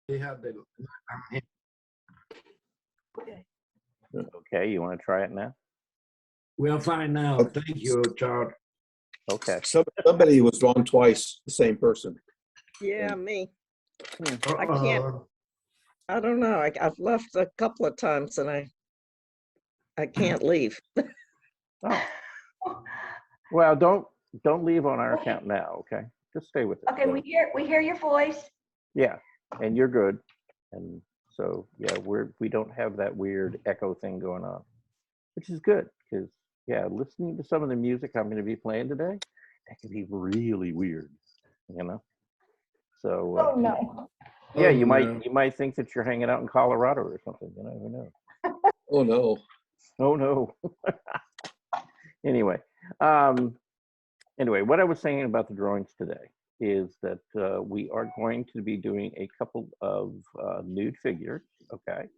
They have the. Okay, you want to try it now? We are fine now. Thank you, Charles. Okay. Somebody was on twice, the same person. Yeah, me. I Uh-oh. can't. I don't know. I've left a couple of times and I can't leave. Oh, well, don't leave on our account now, okay? Just stay with it. Okay, we hear your voice. Yeah, and you're good. And so, yeah, we don't have that weird echo thing going on, which is good because, yeah, listening to some of the music I'm going to be playing today, that can be really weird, you know? So, Oh no. yeah, Oh, you no. might think that you're hanging out in Colorado or something, you know, who knows? Oh, no. Oh, no. Anyway, what I was saying about the drawings today is that we are going to be doing a couple of nude figures, okay?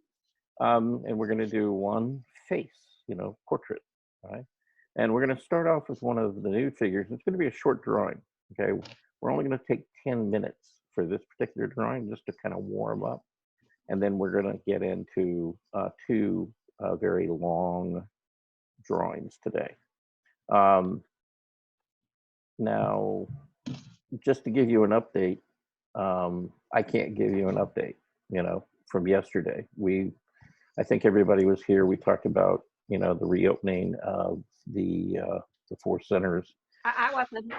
And we're going to do one face, you know, portrait, right? And we're going to start off with one of the nude figures. It's going to be a short drawing, okay? We're only going to take 10 minutes for this particular drawing just to kind of warm up. And then we're going to get into two very long drawings today. Now, just to give you an update, I can't give you an update, you know, from yesterday. I think everybody was here. We talked about, you know, the reopening of the 4 centers. I wasn't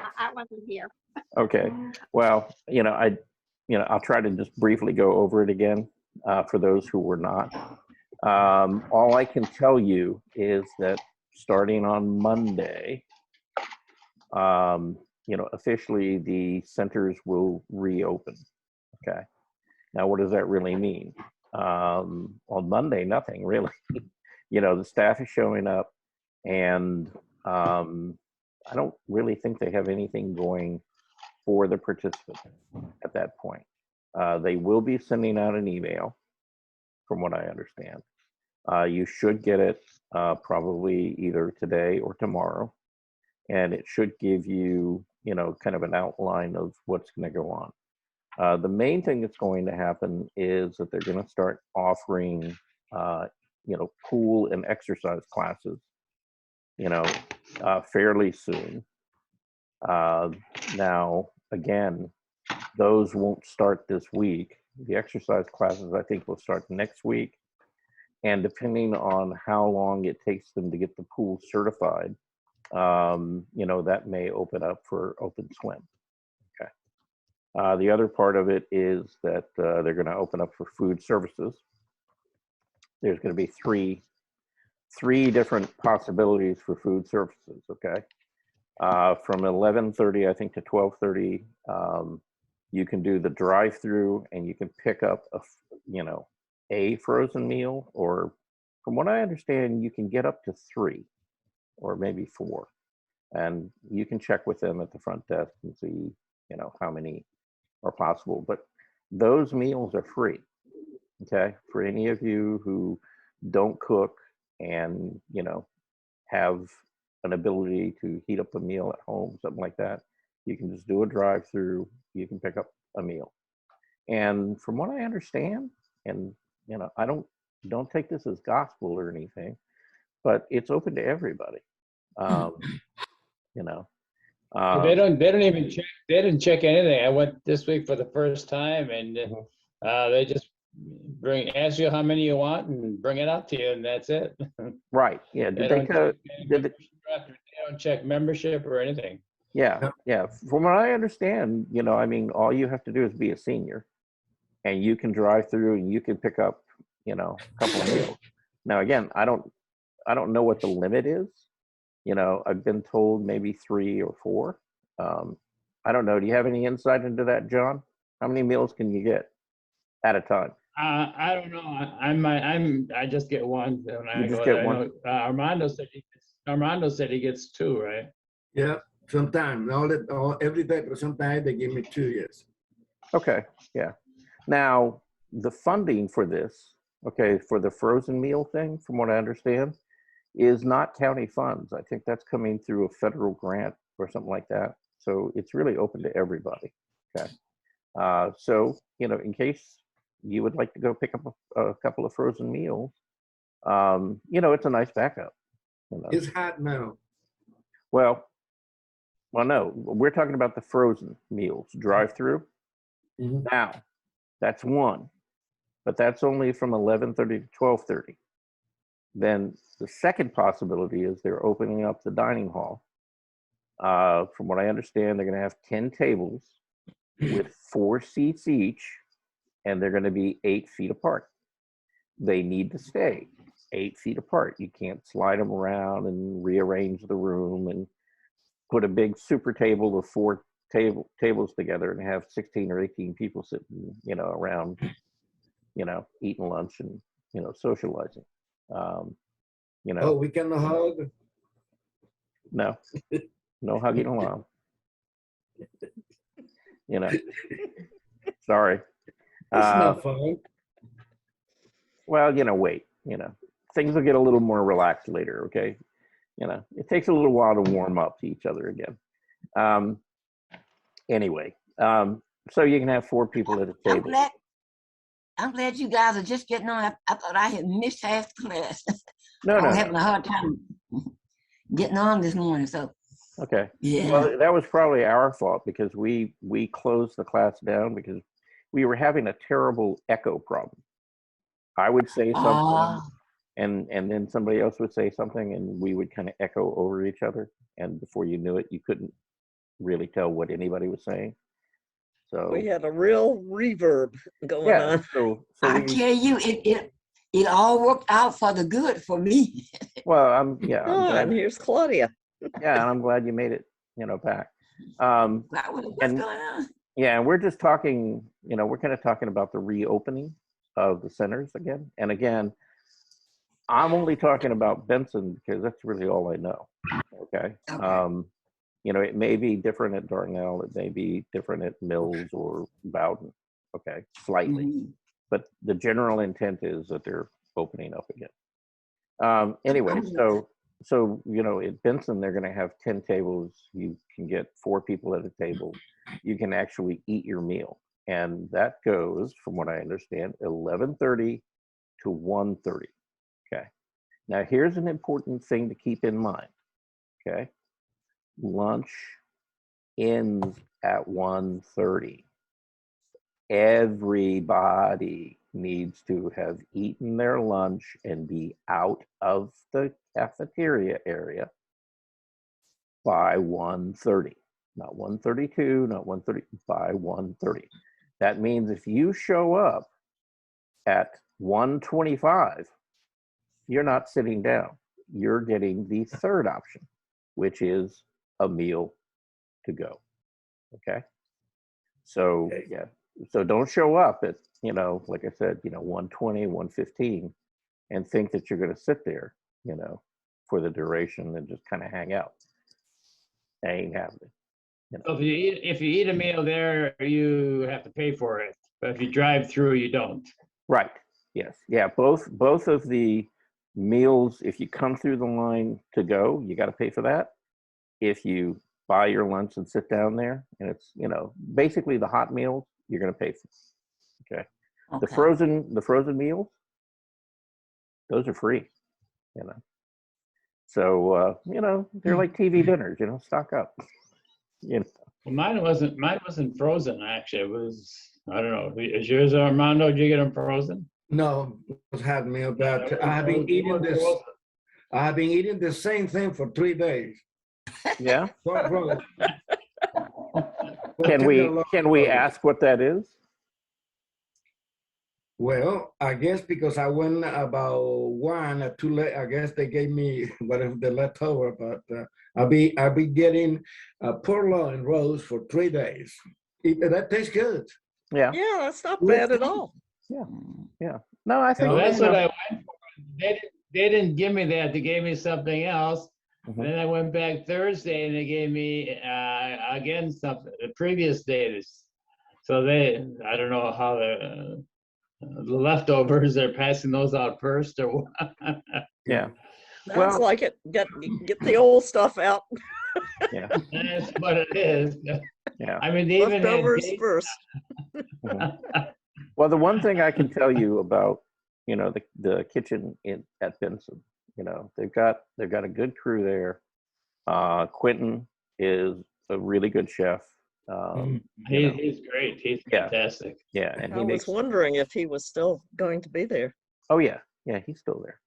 here. Okay, well, I'll try to just briefly go over it again for those who were not. All I can tell you is that starting on Monday, officially the centers will reopen. Okay. Now, what does that really mean? On Monday, nothing really. The staff is showing up, and I don't really think they have anything going for the participants at that point. They will be sending out an email, from what I understand. You should get it probably either today or tomorrow, and it should give you, kind of an outline of what's going to go on. The main thing that's going to happen is that they're going to start offering, pool and exercise classes, fairly soon. Now, again, those won't start this week. The exercise classes, I think, will start next week. And depending on how long it takes them to get the pool certified, that may open up for open swim. Okay. The other part of it is that they're going to open up for food services. There's going to be three different possibilities for food services. Okay. From 11:30, I think, to 12:30, you can do the drive-through, and you can pick up a frozen meal, or from what I understand, you can get up to 3 or maybe 4, and you can check with them at the front desk and see, how many are possible. But those meals are free. Okay, for any of you who don't cook and have an ability to heat up a meal at home, something like that, you can just do a drive-through. You can pick up a meal, and from what I understand, and I don't take this as gospel or anything, but it's open to everybody. They don't even check. They didn't check anything. I went this week for the first time, and they just ask you how many you want and bring it out to you, and that's it. Right. Yeah. They don't check membership or anything. Yeah. From what I understand, all you have to do is be a senior, and you can drive through and you can pick up, a couple of meals. Now, again, I don't know what the limit is. I've been told maybe 3 or 4. I don't know. Do you have any insight into that, John? How many meals can you get at a time? I don't know. I just get one. You just get one? Armando said he gets 2, right? Yeah, sometimes. Every day, but sometimes they give me 2, yes. Okay, yeah. Now, the funding for this, for the frozen meal thing, from what I understand, is not county funds. I think that's coming through a federal grant or something like that. So it's really open to everybody. Okay. So, in case, you would like to go pick up a couple of frozen meals, it's a nice backup. It's hot now. Well, no, we're talking about the frozen meals, drive-through. Mhm. Now, that's one, but that's only from 11:30 to 12:30. Then the second possibility is they're opening up the dining hall. From what I understand, they're going to have 10 tables with 4 seats each, and they're going to be 8 feet apart. They need to stay 8 feet apart. You can't slide them around and rearrange the room and put a big super table of 4 tables together and have 16 or 18 people sitting, around, eating lunch and, socializing. Oh, we can hug. No, no hugging allowed. Sorry. It's not fun. Well, wait, things will get a little more relaxed later. Okay. It takes a little while to warm up to each other again. Anyway, so you can have 4 people at a table. I'm glad you guys are just getting on. I thought I had missed half the class. No, I was no. having a hard time getting on this morning. So Okay. yeah. Well, that was probably our fault because we closed the class down because we were having a terrible echo problem. I would say something, and then somebody else would say something, and we would kind of echo over each other. And before you knew it, you couldn't really tell what anybody was saying. So We had a real reverb going yeah. on. So I tell you, it all worked out for the good for me. well, I'm Oh, glad. and here's Claudia. Yeah, and I'm glad you made it, back. What's And- going on? Yeah, and we're just talking, we're kind of talking about the reopening of the centers again. And again, I'm only talking about Benson because that's really all I know. Okay. Okay. It may be different at Darnell, it may be different at Mills or Bowden. Okay, slightly. Mhm. But the general intent is that they're opening up again. Anyway, so at Benson they're going to have 10 tables. You can get 4 people at a table. You can actually eat your meal, and that goes, from what I understand, 11:30 to 1:30. Okay. Now here's an important thing to keep in mind. Okay. Lunch ends at 1:30. Everybody needs to have eaten their lunch and be out of the cafeteria area by 1:30. Not 1:32, not 1:30, by 1:30. That means if you show up at 1:25, you're not sitting down. You're getting the third option, which is a meal to go. Okay. So Okay. yeah. So don't show up at, like I said, 1:20, 1:15 and think that you're going to sit there, for the duration and just kind of hang out. That ain't happening. So if you eat a meal there, you have to pay for it. But if you drive through, you don't. Right. Yes. Yeah. Both of the meals, if you come through the line to go, you got to pay for that. If you buy your lunch and sit down there, and it's, basically the hot meals, you're going to pay for. Okay. The frozen meals, those are free. So they're like TV dinners. Stock up. Well, mine wasn't frozen, actually. It was, I don't know. Is yours, Armando? Did you get them frozen? No, it's hot meal, but I have been eating this. I have been eating the same thing for 3 days. Yeah. Pork roast. Can we ask what that is? Well, I guess because I went about 1 or 2 late, I guess they gave me whatever the leftover, but I'll be getting pork loin roast for 3 days. That tastes good. Yeah. Yeah, that's not bad at all. Yeah. No, I think Well, that's what I went for. They didn't give me that. They gave me something else. Mhm. Then I went back Thursday and they gave me again something the previous day. So I don't know how the leftovers they're passing those out first or what. Yeah. Sounds Well- like it. Get the old stuff out. Yeah. That's what it is. Yeah. I mean, they even had Leftovers dates. first. Mhm. Well, the one thing I can tell you about, the kitchen at Benson, they've got a good crew there. Quentin is a really good chef. He's great. He's Yeah. fantastic. Yeah, and I he was makes. wondering if he was still going to be there. Oh yeah, he's still there.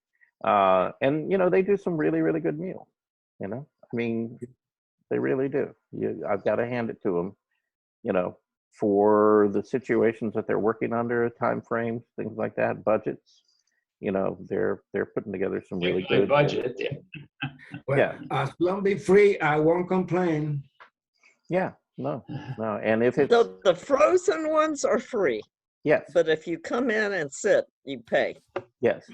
And they do some really, really good meals. I mean, they really do. I've got to hand it to them. For the situations that they're working under, time frames, things like that, budgets. They're putting together some really Good good budget. Yeah. Well, Yeah. as long be free, I won't complain. Yeah, no, and if it's The frozen ones are free, yes, but if you come in and sit, you pay. yes,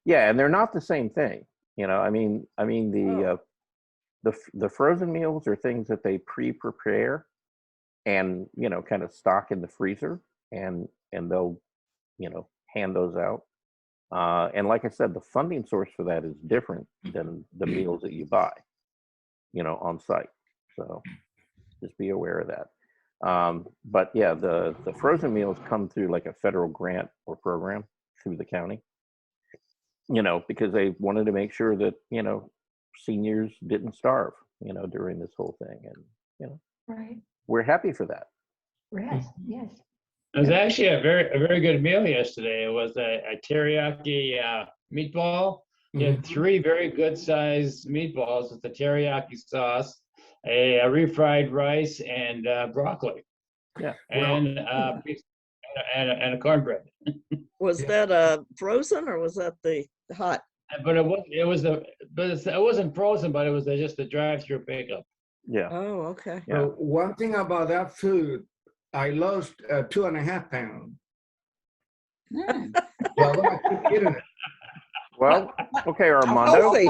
yeah, and they're not the same thing. I mean the frozen meals are things that they pre-prepare and kind of stock in the freezer, and they'll hand those out. And like I said, the funding source for that is different than the meals that you buy, on site. So just be aware of that. But yeah, the frozen meals come through like a federal grant or program through the county, because they wanted to make sure that, seniors didn't starve, during this whole thing. And, Right. we're happy for that. Yes, yes. It was actually a very good meal yesterday. It was a teriyaki meatball. You had 3 very good sized meatballs with the teriyaki sauce, a refried rice, and broccoli. Yeah. And and a cornbread. Was Yeah. that frozen or was that the hot? But it wasn't frozen, but it was just a drive-through pickup. Yeah. Oh, okay. Yeah. So one thing about that food, I lost 2.5 pounds. Mm. So I'm gonna keep eating it. Well, okay, Armando. Healthy.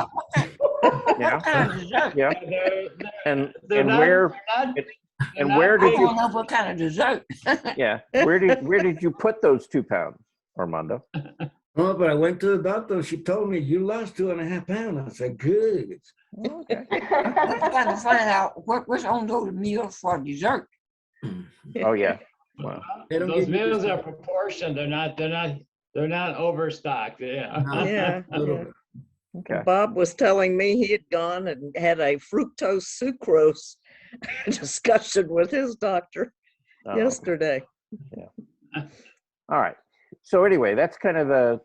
Yeah. What kind of dessert? Yeah. They're- And they're and not- where they're not- it- they're and not where I did big. you don't know what kind of dessert. yeah, where did you put those 2 pounds, Armando? Oh, but I went to the doctor. She told me you lost 2.5 pounds. I said, good. Okay. I'm trying to find out what's on those meals for dessert. Oh yeah. Wow. They don't Those give you meals this- are proportioned. They're not overstocked. Yeah. No, Yeah. a little yeah. bit. Okay. Bob was telling me he had gone and had a fructose sucrose discussion with his doctor Oh, yesterday. all right. So anyway, that's kind of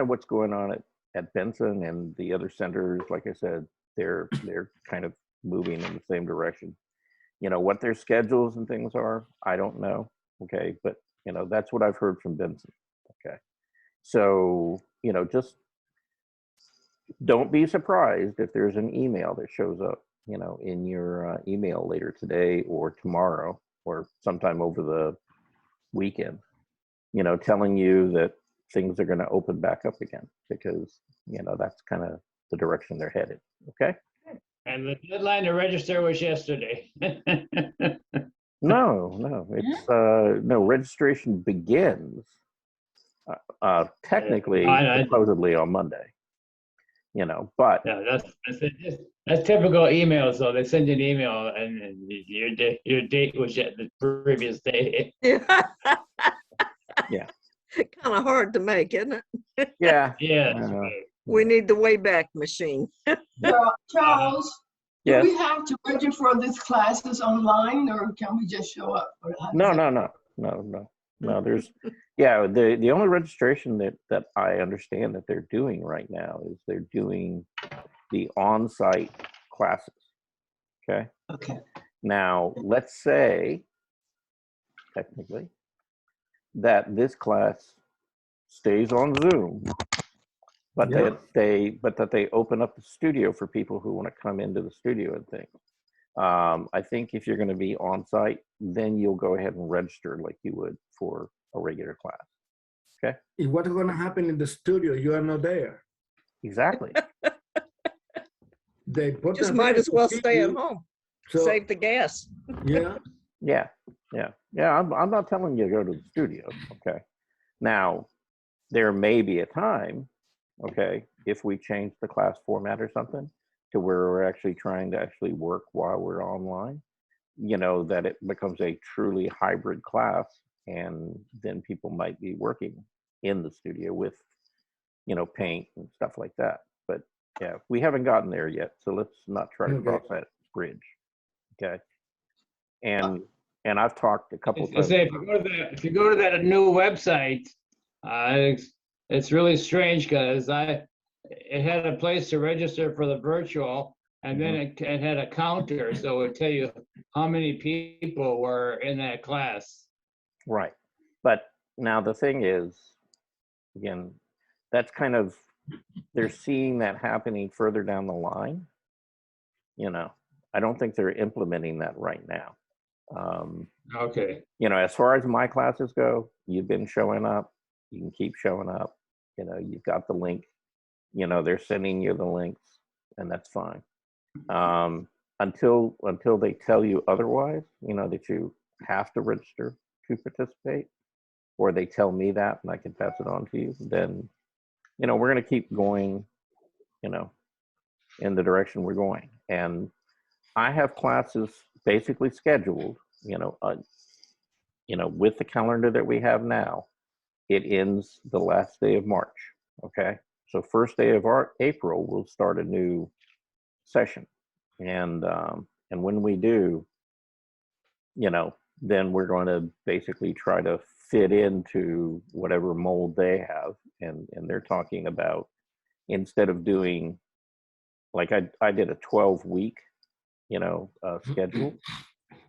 what's going on at Benson and the other centers. Like I said, they're kind of moving in the same direction. What their schedules and things are, I don't know. Okay, but that's what I've heard from Benson. Okay, so just don't be surprised if there's an email that shows up, in your email later today or tomorrow or sometime over the weekend, telling you that things are going to open back up again, because that's kind of the direction they're headed. Okay. And the deadline to register was yesterday. No, it's no, registration begins technically I- supposedly on Monday. But Yeah, that's typical emails. So they send you an email, and your date was yet the previous day. Yeah. Yeah. Kind of hard to make, isn't it? yeah, Yeah. We need the Wayback Machine. Charles, do Yes. we have to register for this classes online or can we just show up? Or how does no. There's the only registration that I understand that they're doing right now is they're doing the on-site classes. Okay. Okay. Now, let's say technically that this class stays on Zoom, but Yeah. that they open up the studio for people who want to come into the studio and things. I think if you're going to be on site, then you'll go ahead and register like you would for a regular class. Okay. If what's going to happen in the studio, you are not there. Exactly. They put Just them might there as to well keep stay at you. home, So, save the gas. yeah. Yeah. I'm not telling you to go to the studio. Okay. Now, there may be a time, okay, if we change the class format or something to where we're actually trying to actually work while we're online, that it becomes a truly hybrid class and then people might be working in the studio with, you know, paint and stuff like that. But yeah, we haven't gotten there yet, so let's not try to Okay. cross that bridge. Okay. And I've talked a couple I was times. gonna say, if you go to that new website, it's really strange because it had a place to register for the virtual, and then it had a counter, so it would tell you how many people were in that class. Right. But now the thing is, again, that's kind of, they're seeing that happening further down the line. You know, I don't think they're implementing that right now. Okay. You know, as far as my classes go, you've been showing up, you can keep showing up, you know, you've got the link, you know, they're sending you the links, and that's fine. Until they tell you otherwise, you know, that you have to register to participate, or they tell me that and I can pass it on to you, then, you know, we're going to keep going, you know, in the direction we're going. And I have classes basically scheduled, you know, with the calendar that we have now, it ends the last day of March. Okay. So first day of April, we'll start a new session. And when we do, you know, then we're going to basically try to fit into whatever mold they have. And they're talking about, instead of doing, like I did a 12-week, you know, schedule,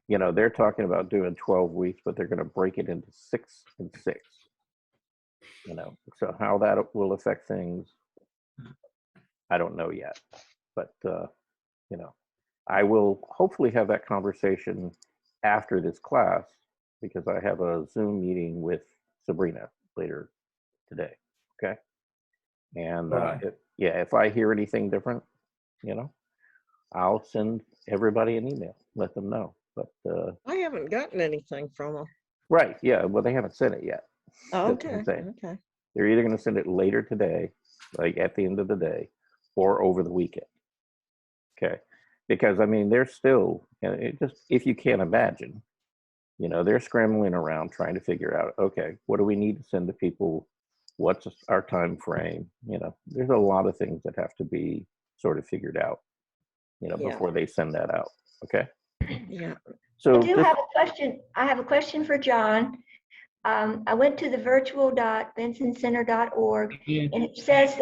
you know, they're talking about doing 12 weeks, but they're going to break it into 6 and 6, you know. So how that will affect things, I don't know yet, but, you know, I will hopefully have that conversation after this class, because I have a Zoom meeting with Sabrina later today. Okay. And Right. if I hear anything different, you know, I'll send everybody an email, let them know. But I haven't gotten anything from them. right, yeah, well, they haven't sent it yet. That's what I'm Okay, saying. okay. They're either going to send it later today, like at the end of the day, or over the weekend. Okay, because I mean, they're still, and it just, if you can't imagine, you know, they're scrambling around trying to figure out, okay, what do we need to send to people? What's our time frame? You know, there's a lot of things that have to be sort of figured out, you know, Yeah. before they send that out. Okay. Yeah. So I do just, have a question. I have a question for John. I went to the virtual.bensoncenter.org, and it says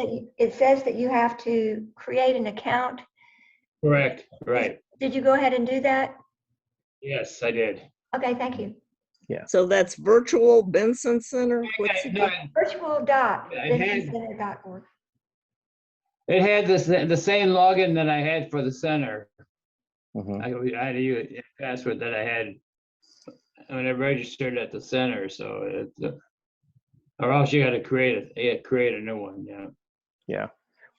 that you have to create an account. Correct, right. Did you go ahead and do that? Yes, I did. Okay, thank you. So that's virtual Benson Center? What's it? No, Virtual.bensoncenter.org. it had the same login that I had for the center. mhm. I had to use a password that I had when I registered at the center, so or else you got to create a new one, yeah. Yeah.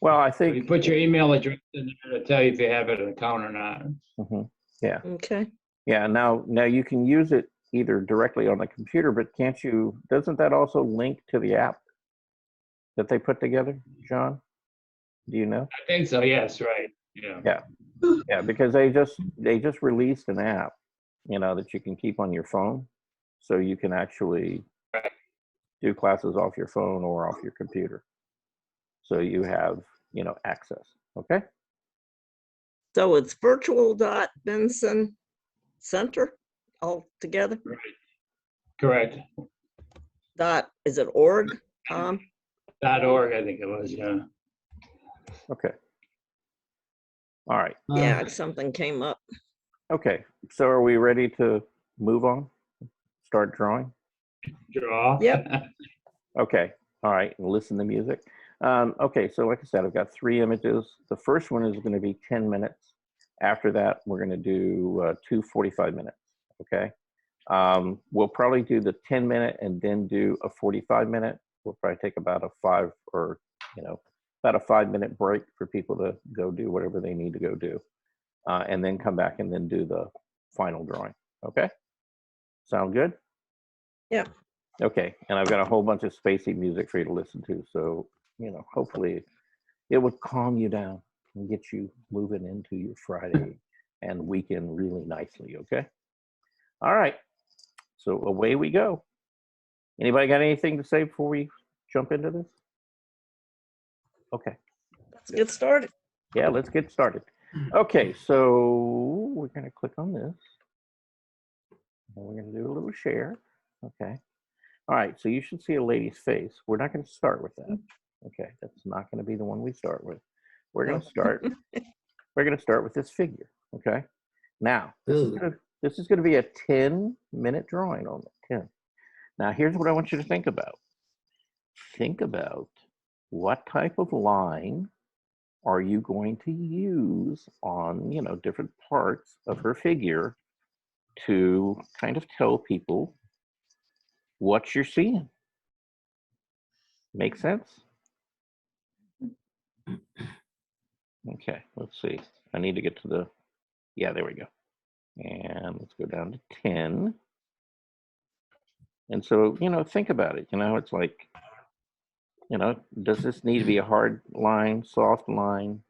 Well, I So you think, put your email address in there to tell you if you have an account or not. mhm, yeah. Okay. Yeah, now you can use it either directly on the computer, but doesn't that also link to the app that they put together, John? Do you know? I think so, yes, right, yeah. Yeah, because they just released an app, you know, that you can keep on your phone, so you can actually Right. do classes off your phone or off your computer. So you have, you know, access. Okay? So it's virtual.benson center all together? Correct. Is it org? .org, I think it was, yeah. Okay. All right. Yeah, something came up. Okay. So are we ready to move on? Start drawing? Draw. Yep. Okay. All right. And listen to music. Okay. So like I said, I've got 3 images. The first one is going to be 10 minutes. After that, we're going to do 2 45 minutes. Okay. We'll probably do the 10-minute and then do a 45-minute. We'll probably take about a 5-minute break for people to go do whatever they need to go do. And then come back and then do the final drawing. Okay. Sound good? Yeah. Okay. And I've got a whole bunch of spacey music for you to listen to. So, you know, hopefully it would calm you down and get you moving into your Friday and weekend really nicely. Okay. All right. So away we go. Anybody got anything to say before we jump into this? Okay. Let's get started. Yeah, let's get started. Okay, so we're going to click on this. And we're going to do a little share. Okay. All right, so you should see a lady's face. We're not going to start with that. Okay, that's not going to be the one we start with. We're going to start. We're going to start with this figure. Okay. Now, this is going to be a 10-minute drawing on it. 10. Now, here's what I want you to think about. Think about what type of line are you going to use on, different parts of her figure to kind of tell people what you're seeing. Make sense? Okay, let's see. I need to get to the, yeah, there we go. And let's go down to 10. And so, think about it. It's like, does this need to be a hard line, soft line,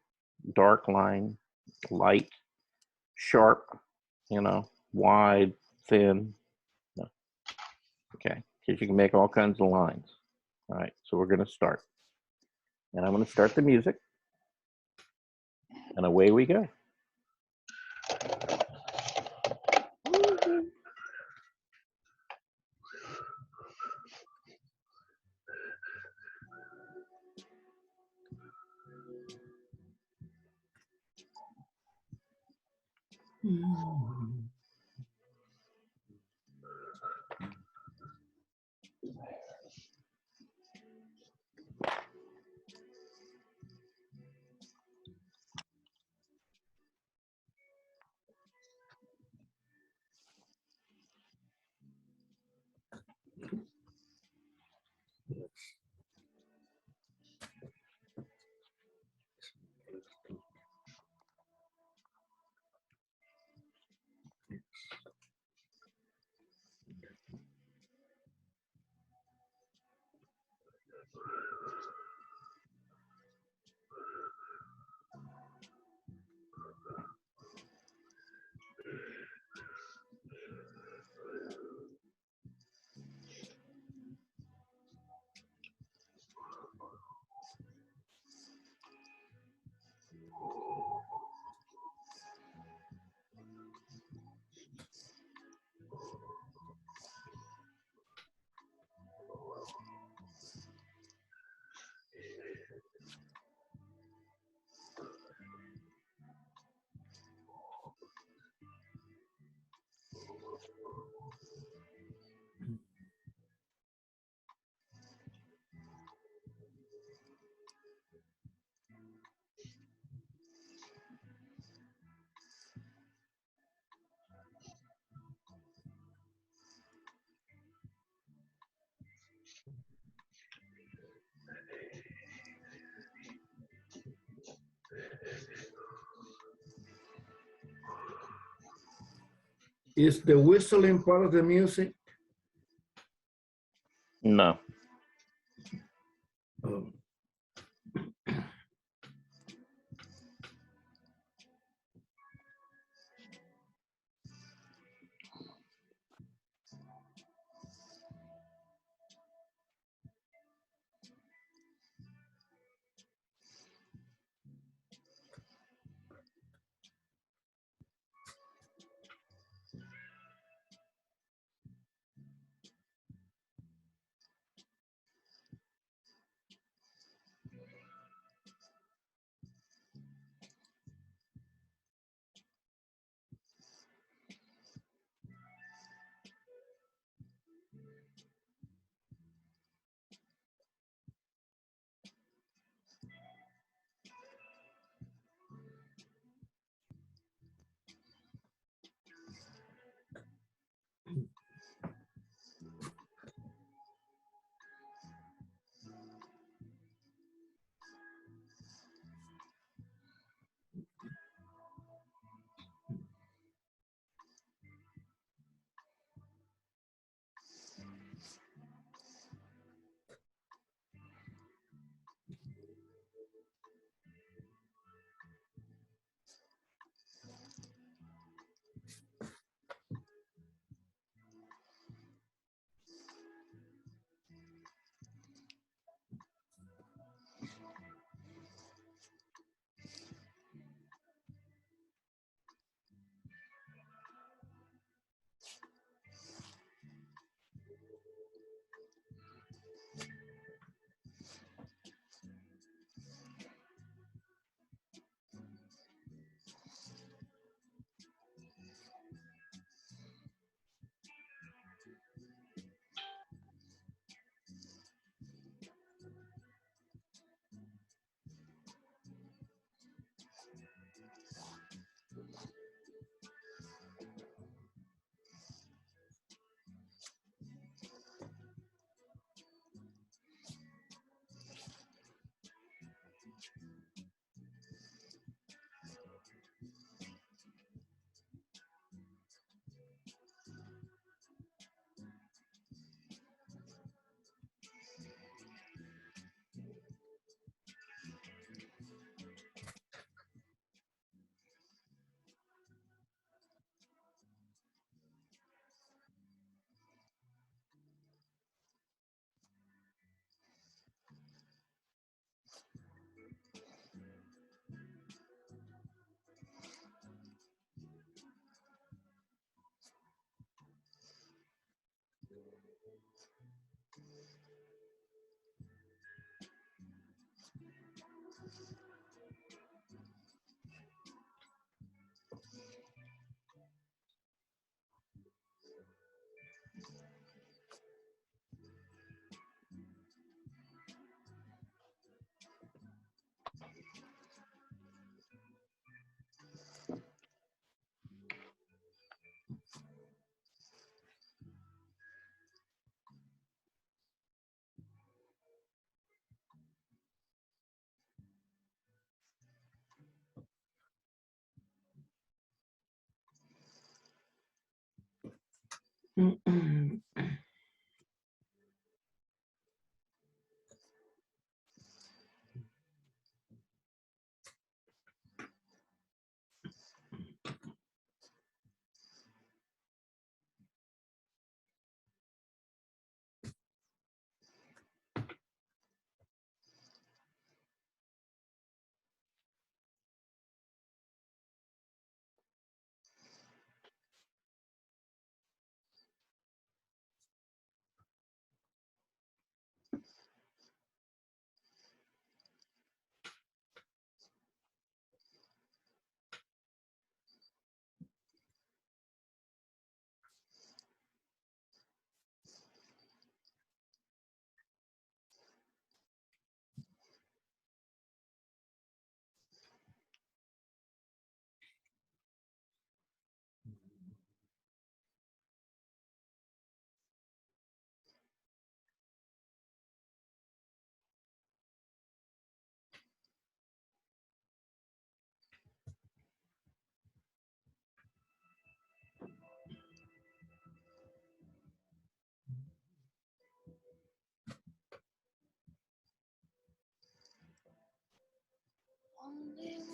dark line, light, sharp, wide, thin? No. Okay, because you can make all kinds of lines. All right, so we're going to start. And I'm going to start the music. And away we go. Is the whistling part of the music? No. Oh. Only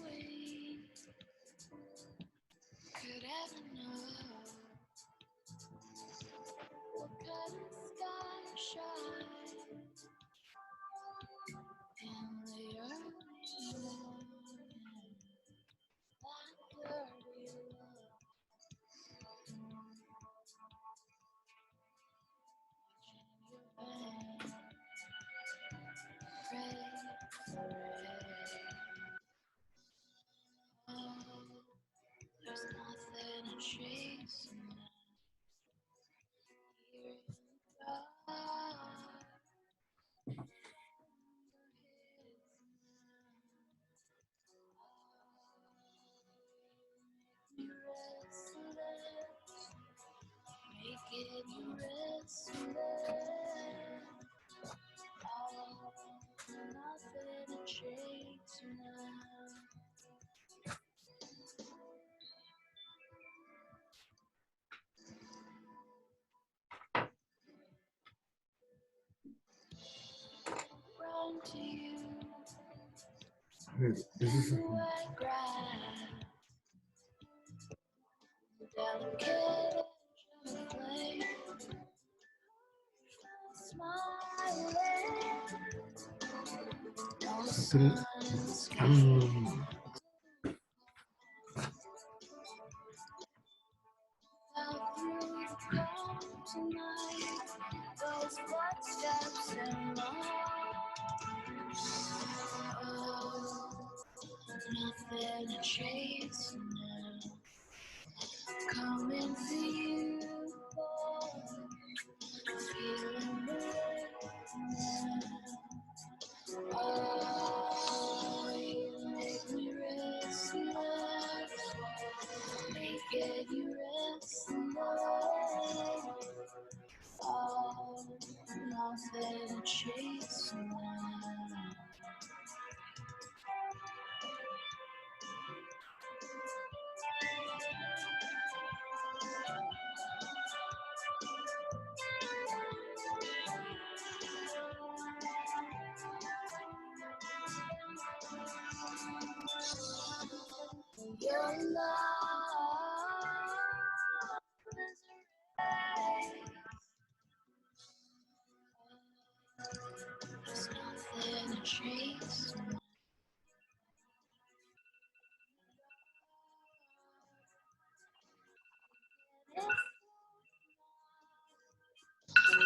we could ever know what kind of sky shines in the early morning. That dirty love, pray for rain. Oh, there's nothing to chase here in the dark. Making you restless. Oh, nothing to chase now. Run to you, This is wet grass, delicate edge of flame, smiling, no sun in the sky. Out through the calm tonight, those footsteps and mine. Oh, nothing to chase now. Coming for you, boy. Feeling the wind now. Oh, you make me restless. Making you restless. Oh, nothing to chase now. Your love is a ray. There's nothing to chase.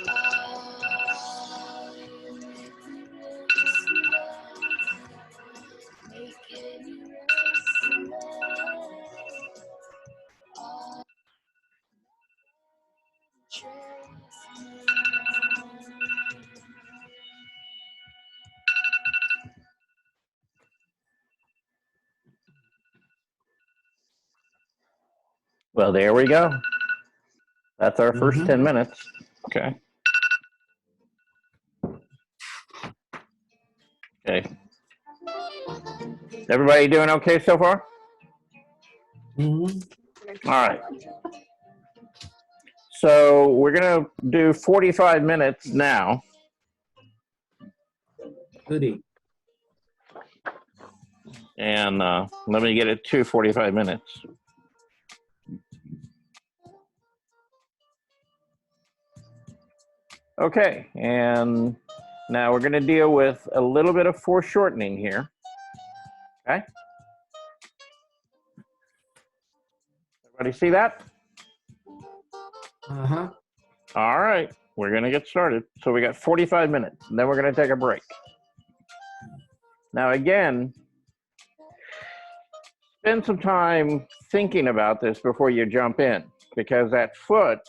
Oh, you make me restless. Making you restless. Oh, chase me. Well, there we go. That's our first 10 minutes. Okay. Okay. Everybody doing okay so far? Mhm. All right. So we're gonna do 45 minutes now. Goody. And let me get it to 45 minutes. Okay, and now we're going to deal with a little bit of foreshortening here. Okay. Everybody see that? Uh-huh. All right, we're going to get started. So we got 45 minutes, and then we're going to take a break. Now, again, spend some time thinking about this before you jump in, because that foot,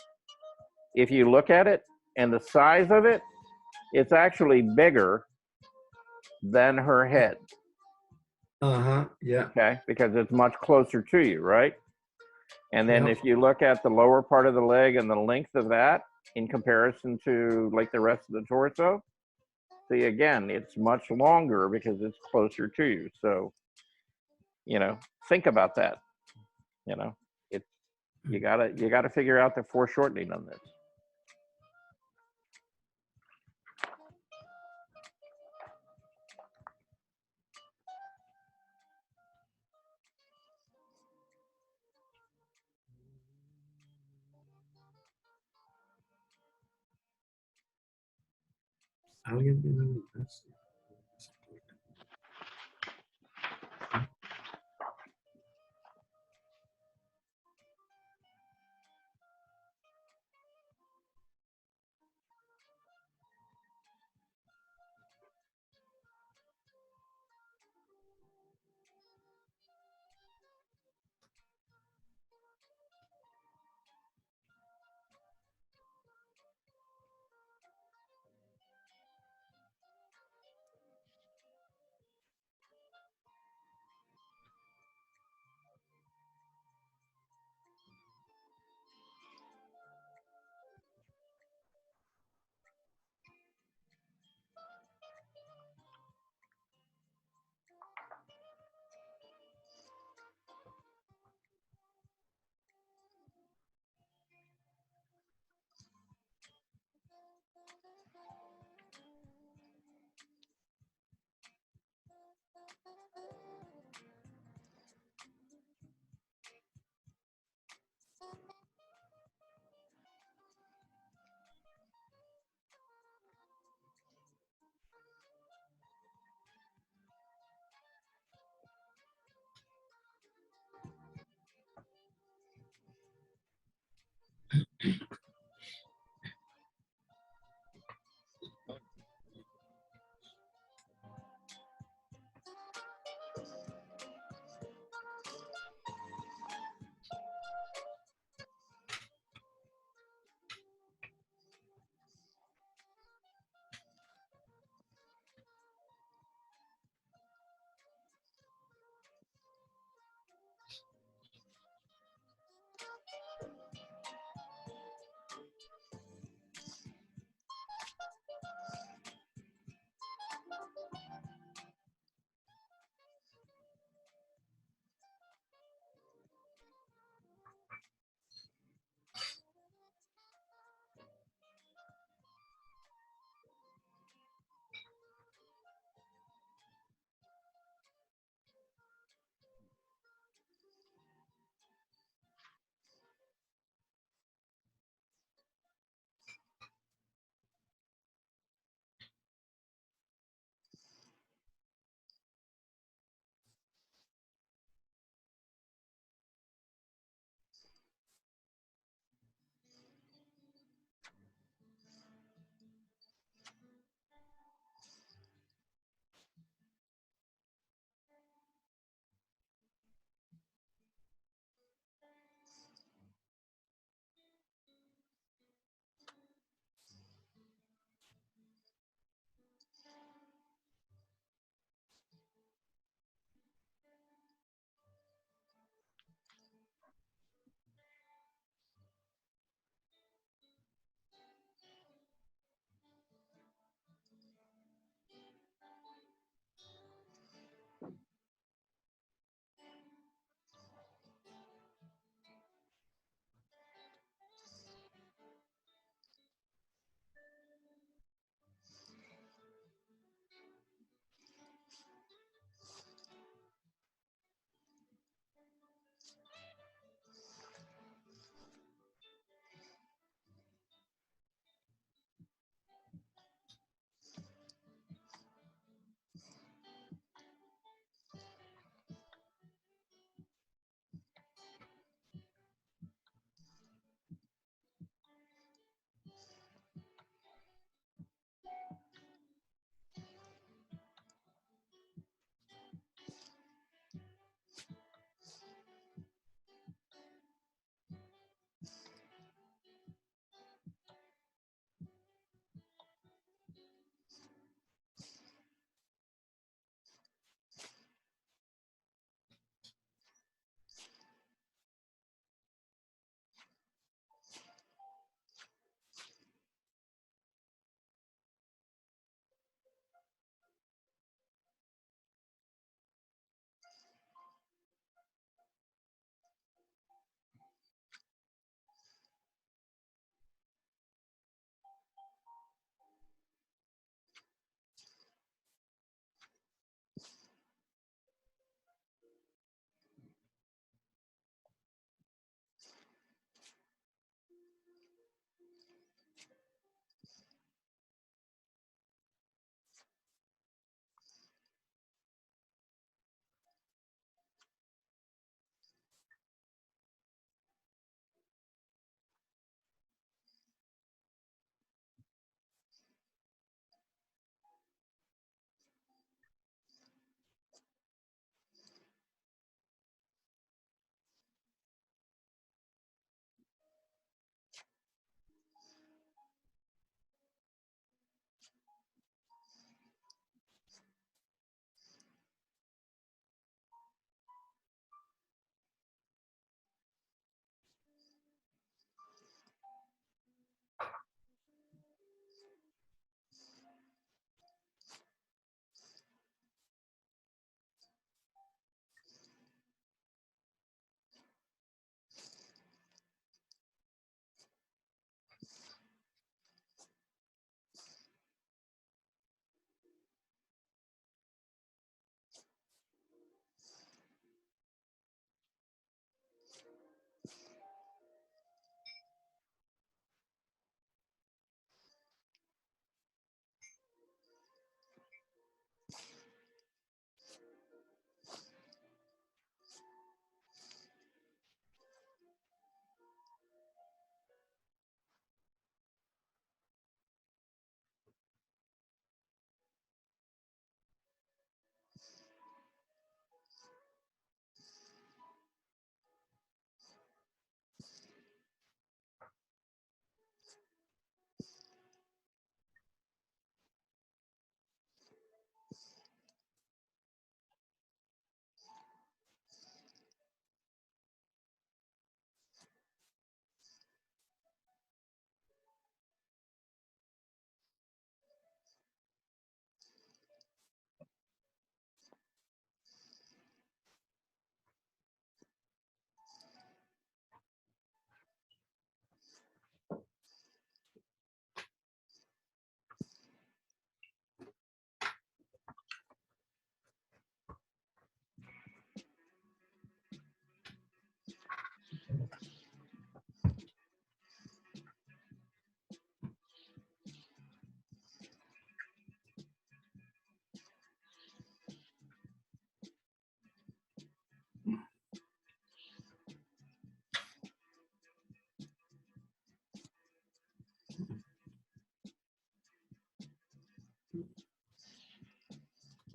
if you look at it and the size of it, it's actually bigger than her head. Uh-huh. Yeah. Okay, because it's much closer to you, right? And then Yeah. if you look at the lower part of the leg and the length of that in comparison to like the rest of the torso, see, again, it's much longer because it's closer to you. So, you know, think about that. You know, it's you gotta figure out the foreshortening on this. Alguien tiene eso.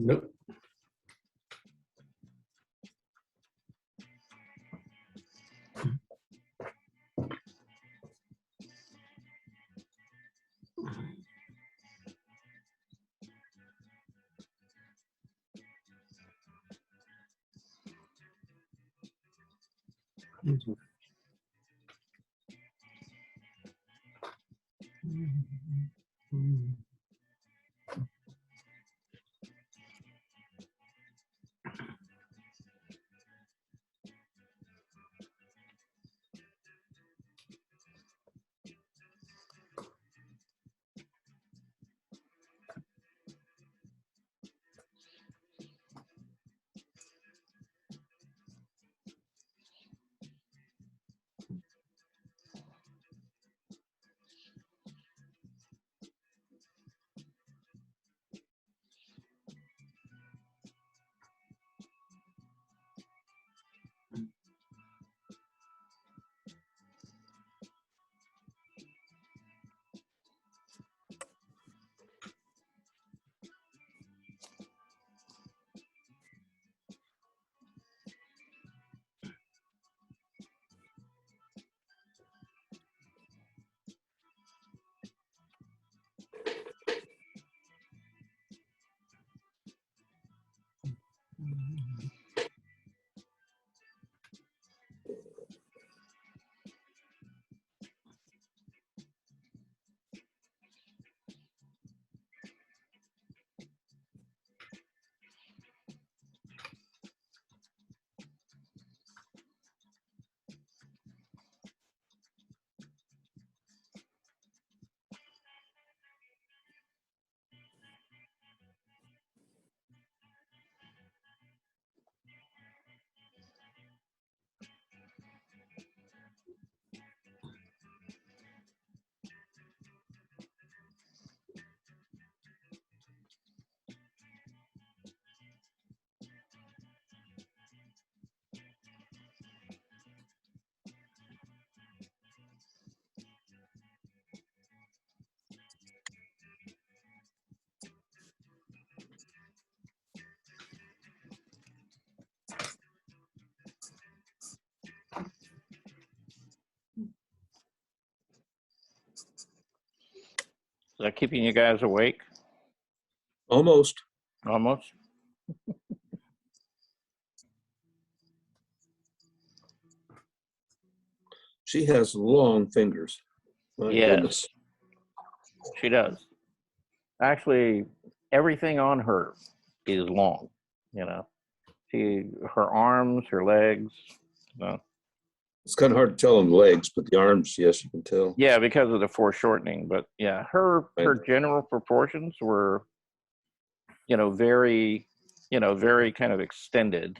Nope. Is that keeping you guys awake? Almost. Almost. She has long fingers. My Yes. goodness. She does. Actually, everything on her is long. You know, her arms, her legs. It's kind of hard to tell on the legs, but the arms, yes, you can tell. Yeah, because of the foreshortening. But yeah, her general proportions were, very, very kind of extended.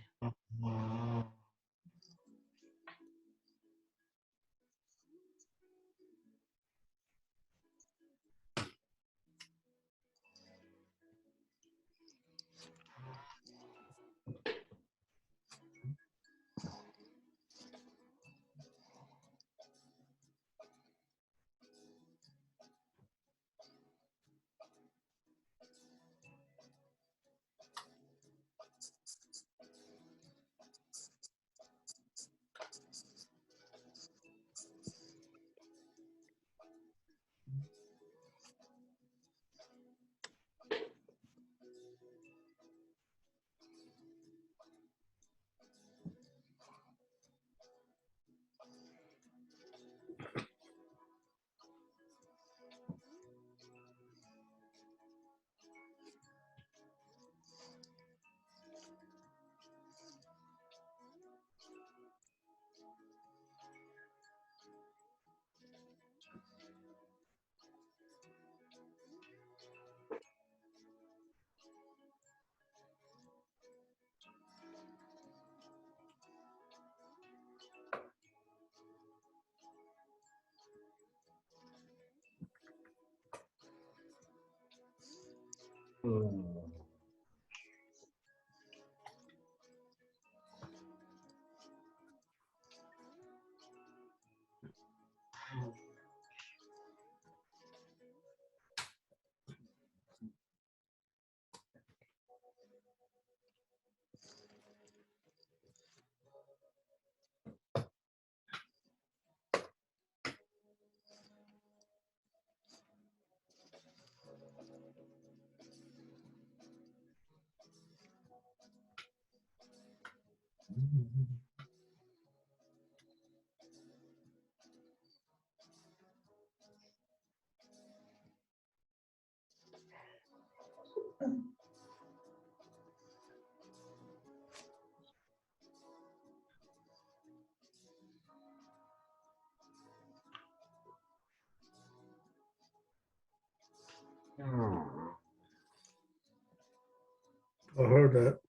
I heard that.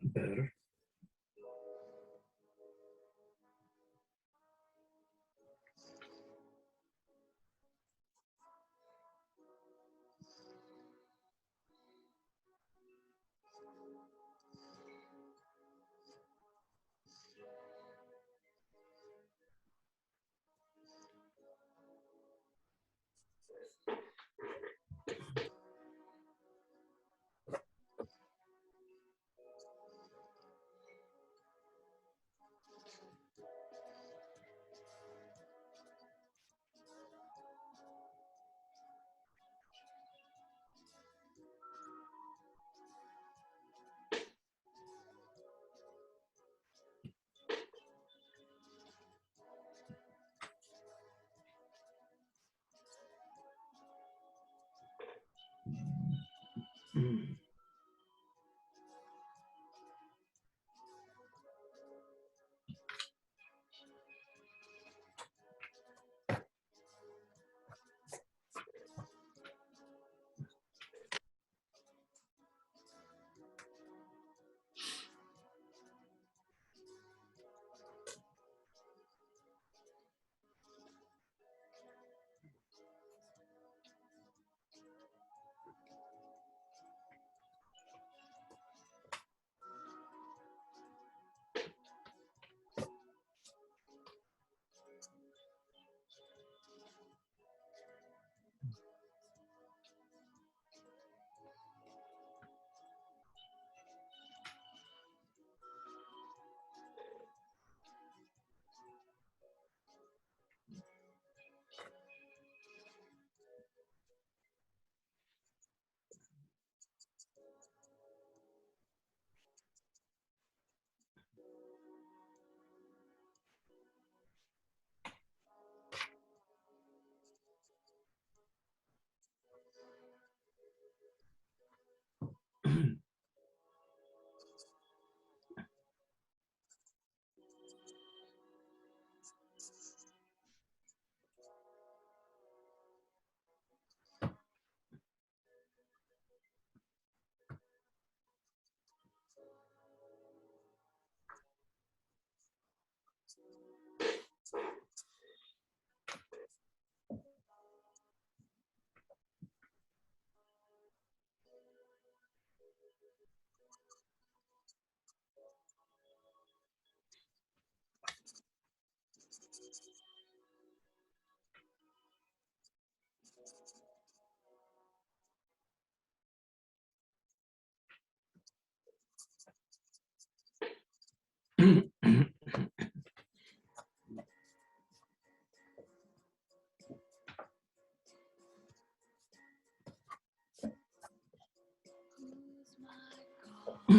Better. Mm. Who's my God?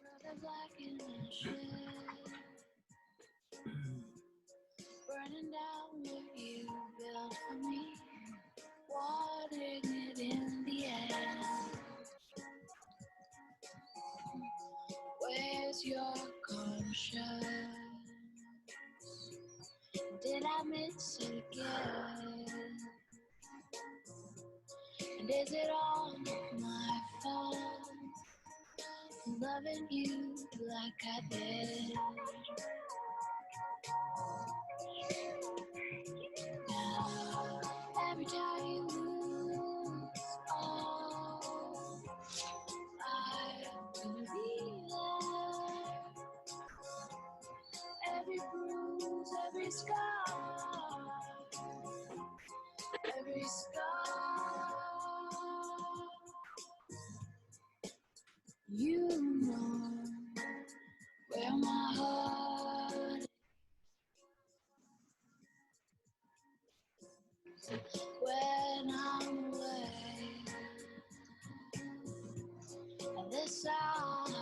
Brother black in ashes, burning down what you built for me, watering it in the air. minutes again. And is it all my fault for loving you like I did? Now, every time you lose, oh, I'm gonna be there. Every bruise, every scar, every scar. You know where my heart is when I'm away. And this sound,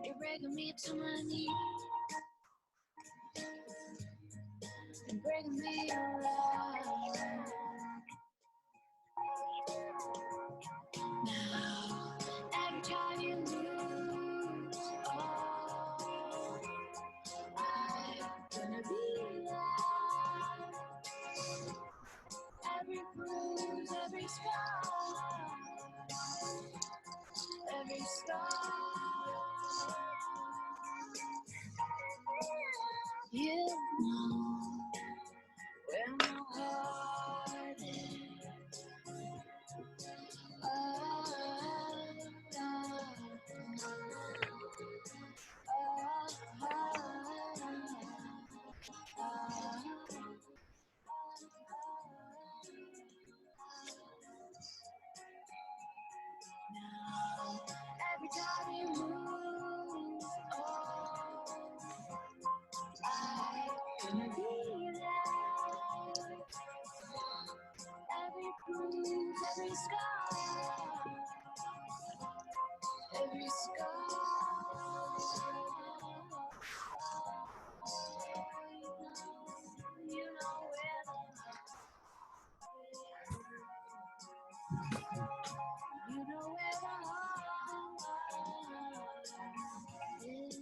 you're breaking me to my knees and breaking me around. Now, every time you lose, oh, I'm gonna be there. Every bruise, every scar, every scar. You know where my heart is. Now, every time you move, oh, I'm gonna be there. Every bruise, every scar, every scar. You know where the you know where the heart is.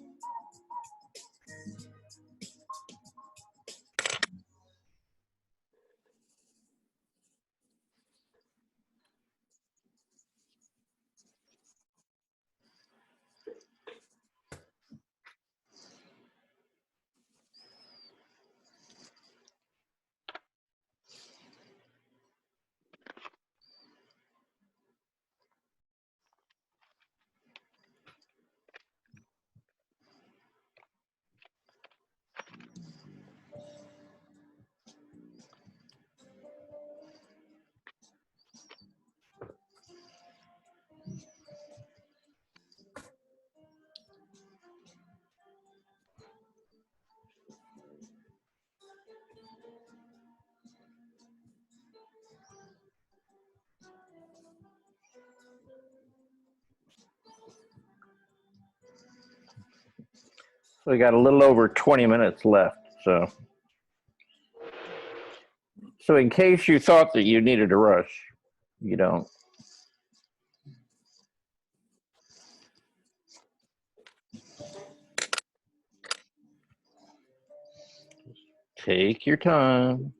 So we got a little over 20 minutes left. So in case you thought that you needed a rush, you don't. Take your time.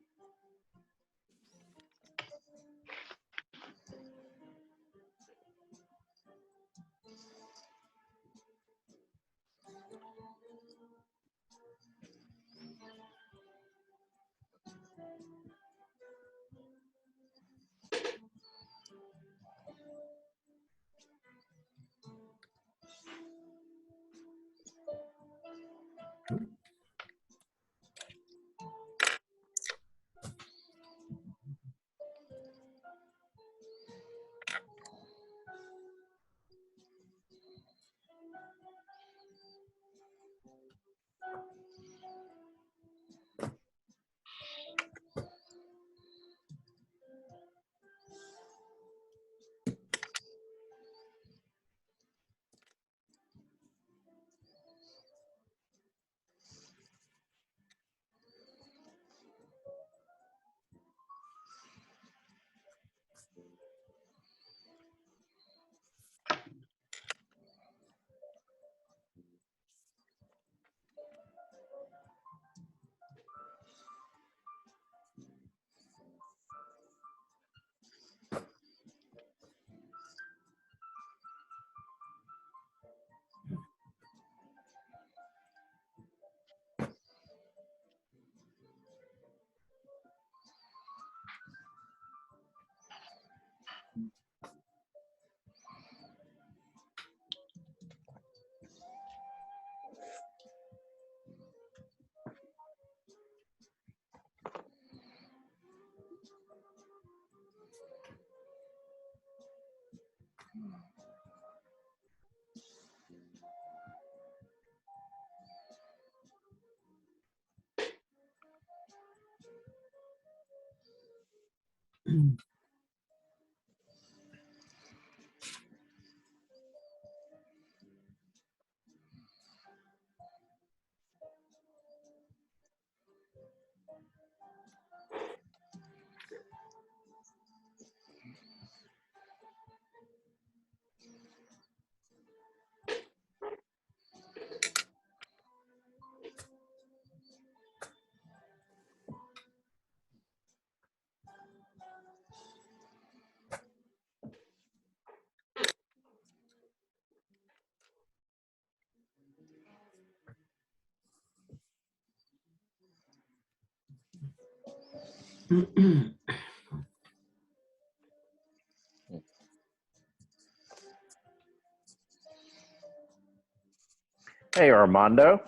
Hey, Armando.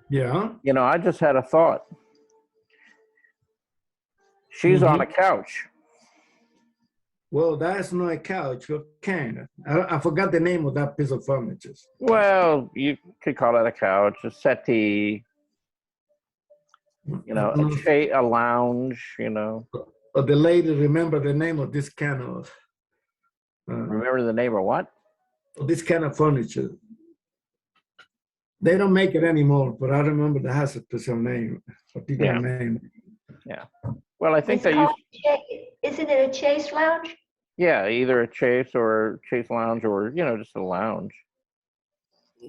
Yeah. You know, I just had a thought. She's on a couch. Well, that's not a couch, a can. I forgot the name of that piece of furniture. Well, you could call it a couch, a settee, you know, No, a lounge, you know. but the lady remember the name of this kind of Remember the name of what? furniture. They don't make it anymore, but I remember that has a special name, particular Yeah. name. Yeah. Well, I think It's that you, called, isn't it a Chase Lounge? yeah, either a Chase or a Chase Lounge or, you know, just a lounge.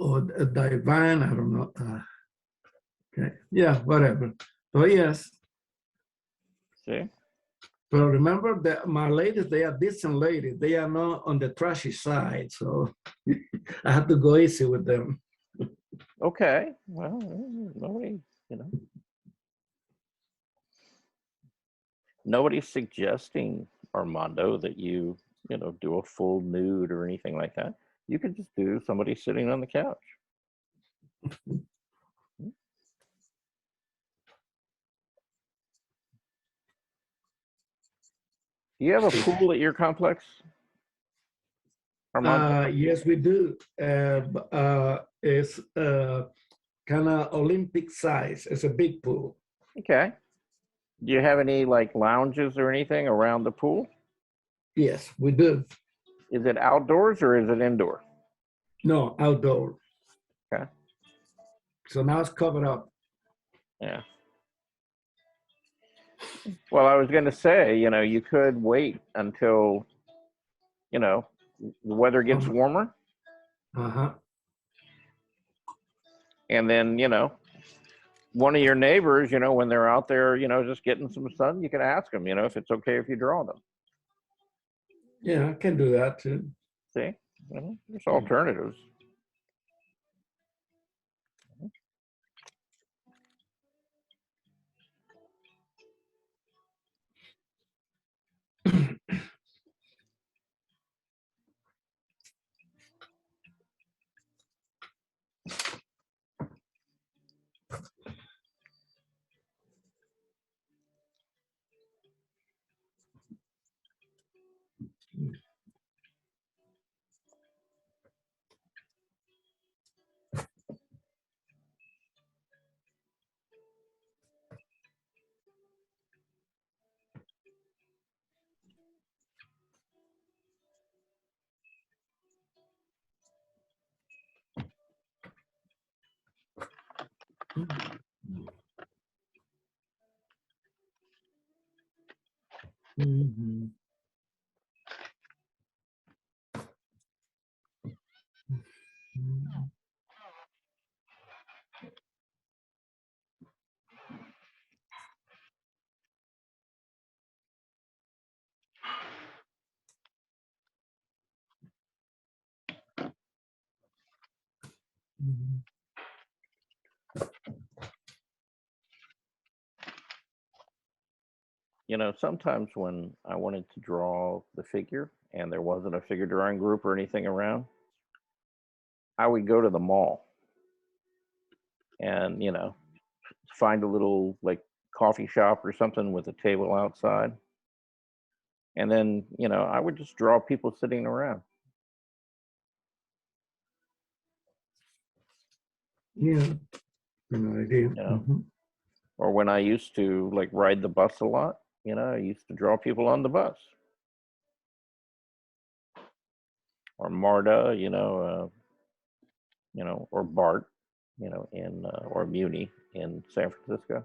Or a divan, I don't know. Okay, yeah, whatever. But yes, See? but remember that my ladies, they are decent ladies. They are not on the trashy side, so I have to go easy with them. Okay. Well, nobody, you know. Nobody's suggesting, Armando, that you know, do a full nude or anything like that. You could just do somebody sitting on the couch. Do you have a pool at your complex, Armando? Yes, we do. It's kind of Olympic size. It's a big pool. Okay. Do you have any like lounges or anything around the pool? Yes, we do. Is it outdoors or is it indoor? No, outdoor. Okay. So now it's covered up. Yeah. Well, I was going to say, you know, you could wait until, you know, the weather gets warmer, Uh-huh. and then, you know, one of your neighbors, you know, when they're out there, you know, just getting some sun, you can ask them, you know, if it's okay if you draw them. Yeah, I can do that too. See, you know, there's alternatives. Mhm. Mhm. you know, sometimes when I wanted to draw the figure and there wasn't a figure drawing group or anything around, I would go to the mall and, you know, find a little like coffee shop or something with a table outside. And then, you know, I would just draw people sitting around. Yeah, an idea. Yeah. Mhm. Or when I used to like ride the bus a lot, you know, I used to draw people on the bus. Or Marta, you know, or Bart, you know, in or Muni in San Francisco.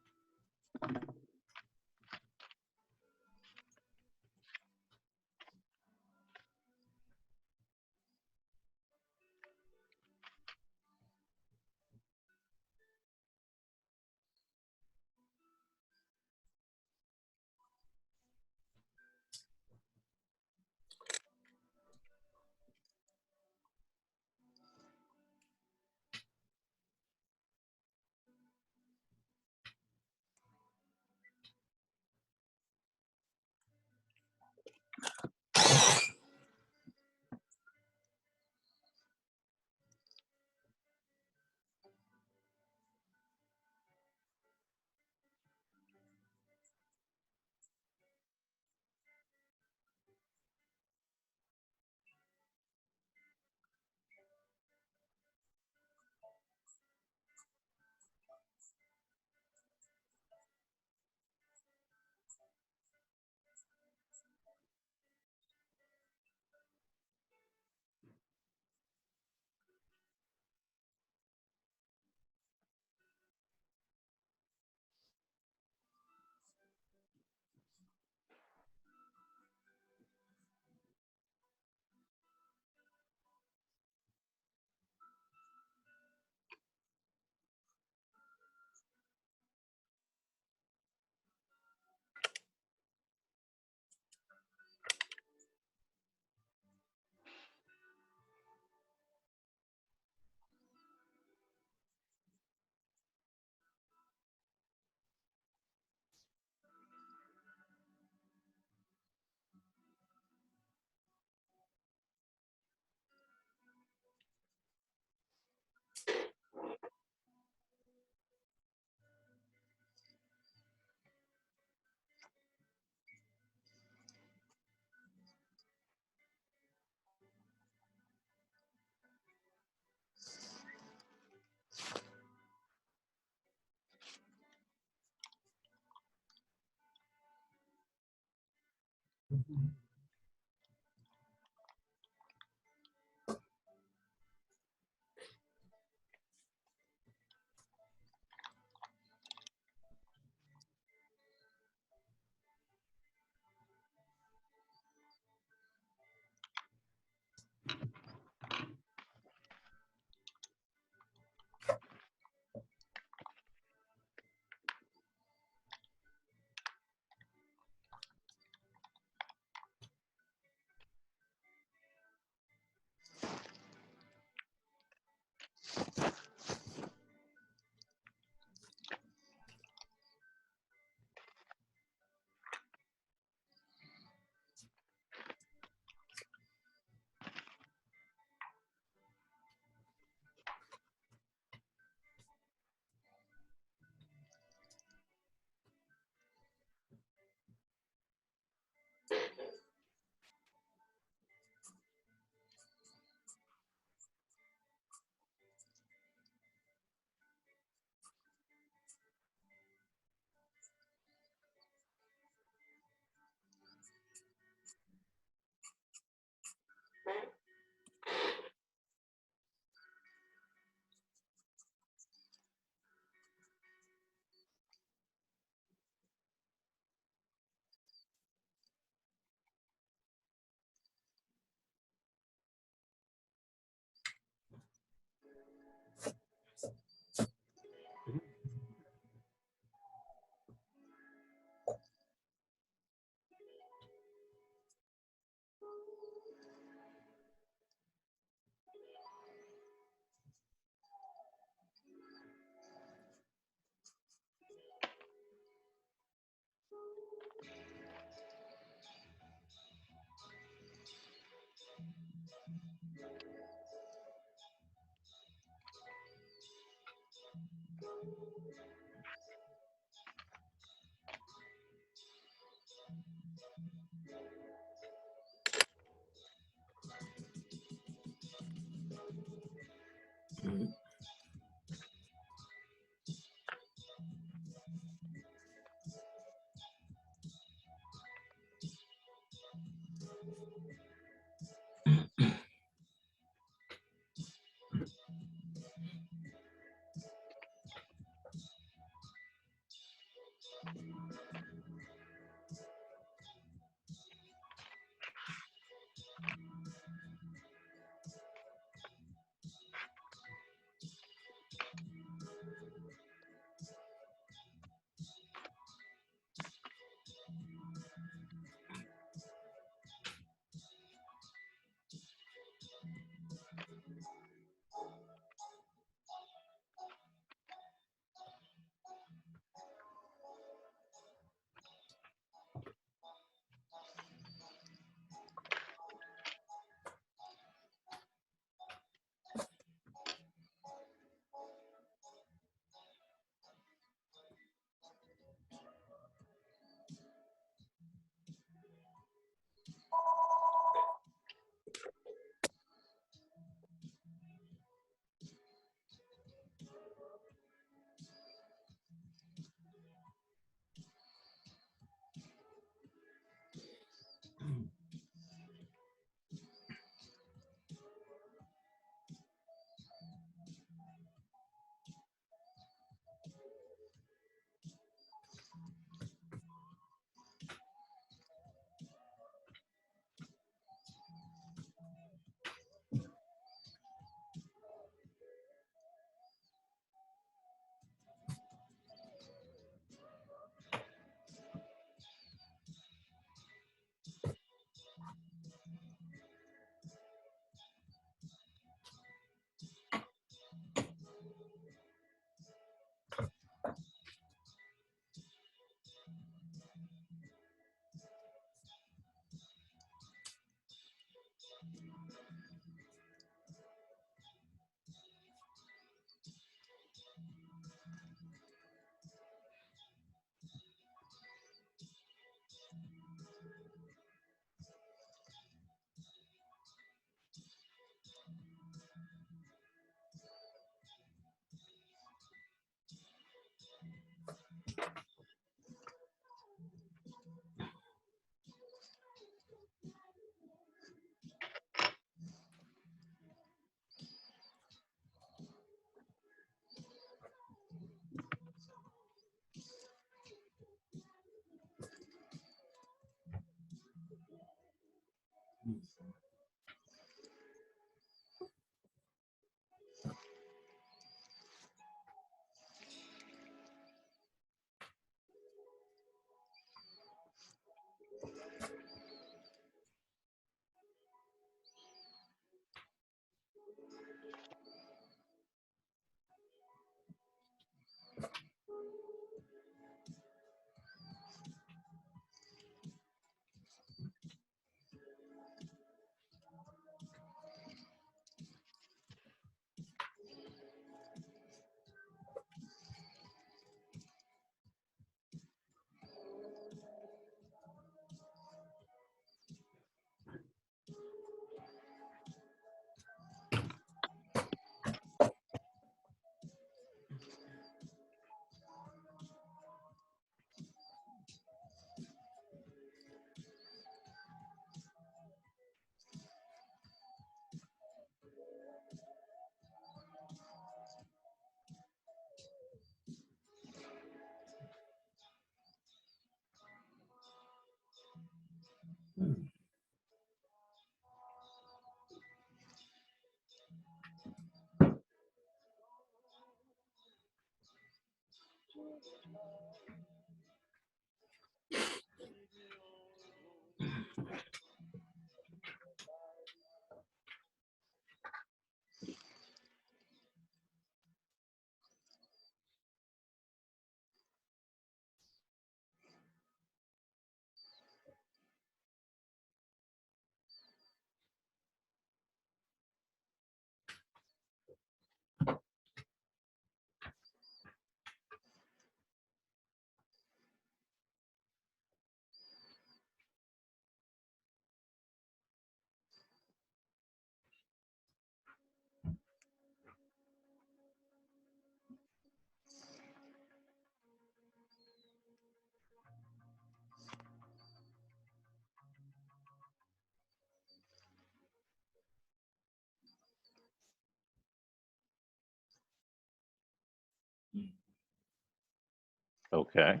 Okay.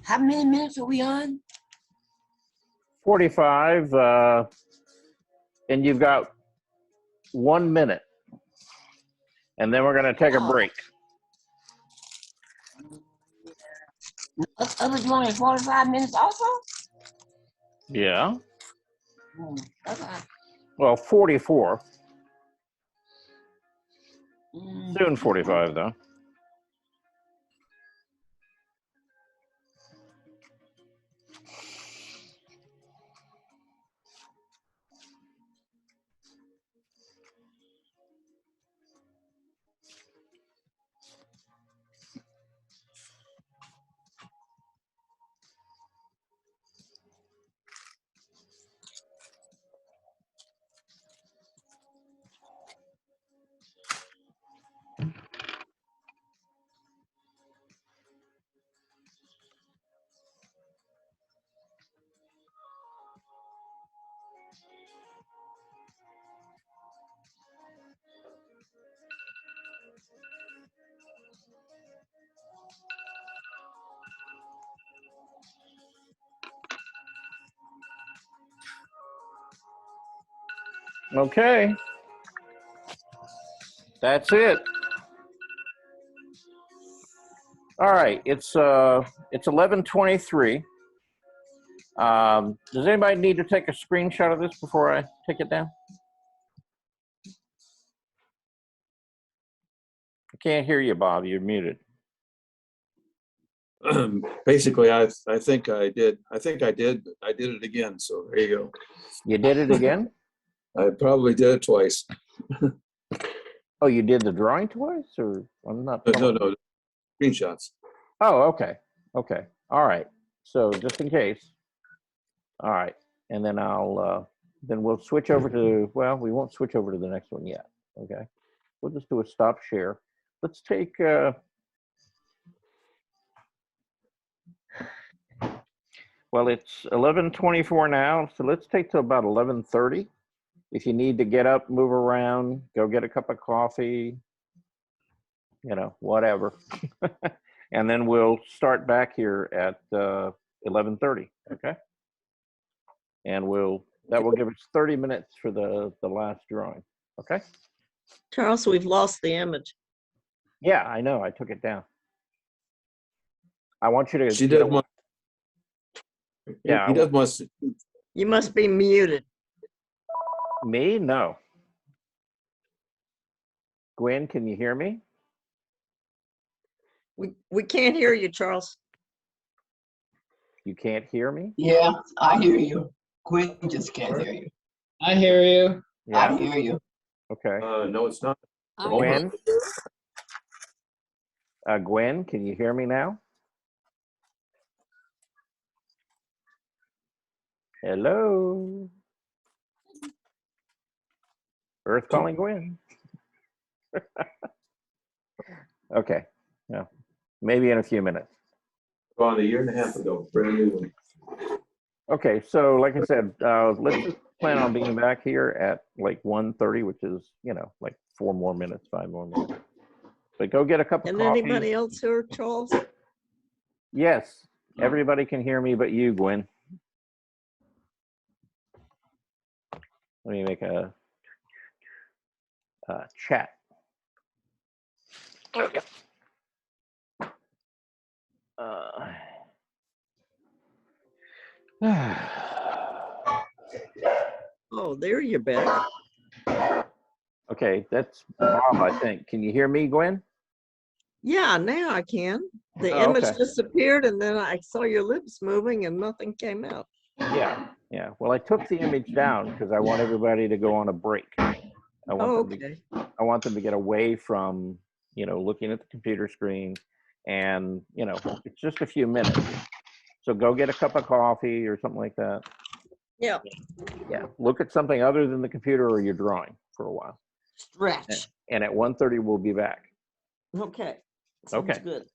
How many minutes are we on? 45, and you've got 1 minute. And then we're going to take a Oh. break. Other doing is 45 minutes also? Yeah. Okay. Well, 44. Mm, Soon 45, though. Okay. That's it. All right. It's 11:23. Does anybody need to take a screenshot of this before I take it down? I can't hear you, Bob. You're muted. Basically, I think I did. I did it again. So there you go. You did it again? I probably did it twice. Oh, you did the drawing twice, or I'm not. No, screenshots. Oh, okay. Okay. All right. So just in case. All right. And then then we'll switch over to, well, we won't switch over to the next one yet. Okay. We'll just do a stop share. Let's take, Well, it's 11:24 now, so let's take to about 11:30. If you need to get up, move around, go get a cup of coffee, whatever. And then we'll start back here at 11:30, okay? And that will give us 30 minutes for the last drawing, okay? Charles, we've lost the image. Yeah, I know, I took it down. I want you to. She does want. Yeah, He does want. You must be muted. Me? No. Gwen, can you hear me? We can't hear you, Charles. You can't hear me? Yeah, I hear you. Gwen just can't hear you. I hear you. I hear you. Okay. No, it's not. Gwen? Gwen, can you hear me now? Hello? Earth calling Gwen. Okay. Yeah. Maybe in a few minutes. On a year and a half ago, brand new one. Okay, so like I said, let's just plan on being back here at like 1:30, which is, like 5 more minutes. But go get a cup of And coffee. anybody else hear Charles? Yes, everybody can hear me but you, Gwen. Let me make a chat. Okay. Oh, there you're back. Okay, that's Bob, I think. Can you hear me, Gwen? Yeah, now I can. The Oh, image okay. disappeared and then I saw your lips moving and nothing came out. Yeah. Well, I took the image down because I want everybody to go on a break. I want them to get away from, looking at the computer screen, and, it's just a few minutes. So go get a cup of coffee or something like that. Yeah. Yeah. Look at something other than the computer or your drawing for a while. Stretch. And at 1:30, we'll be back. Okay. Sounds Okay. good.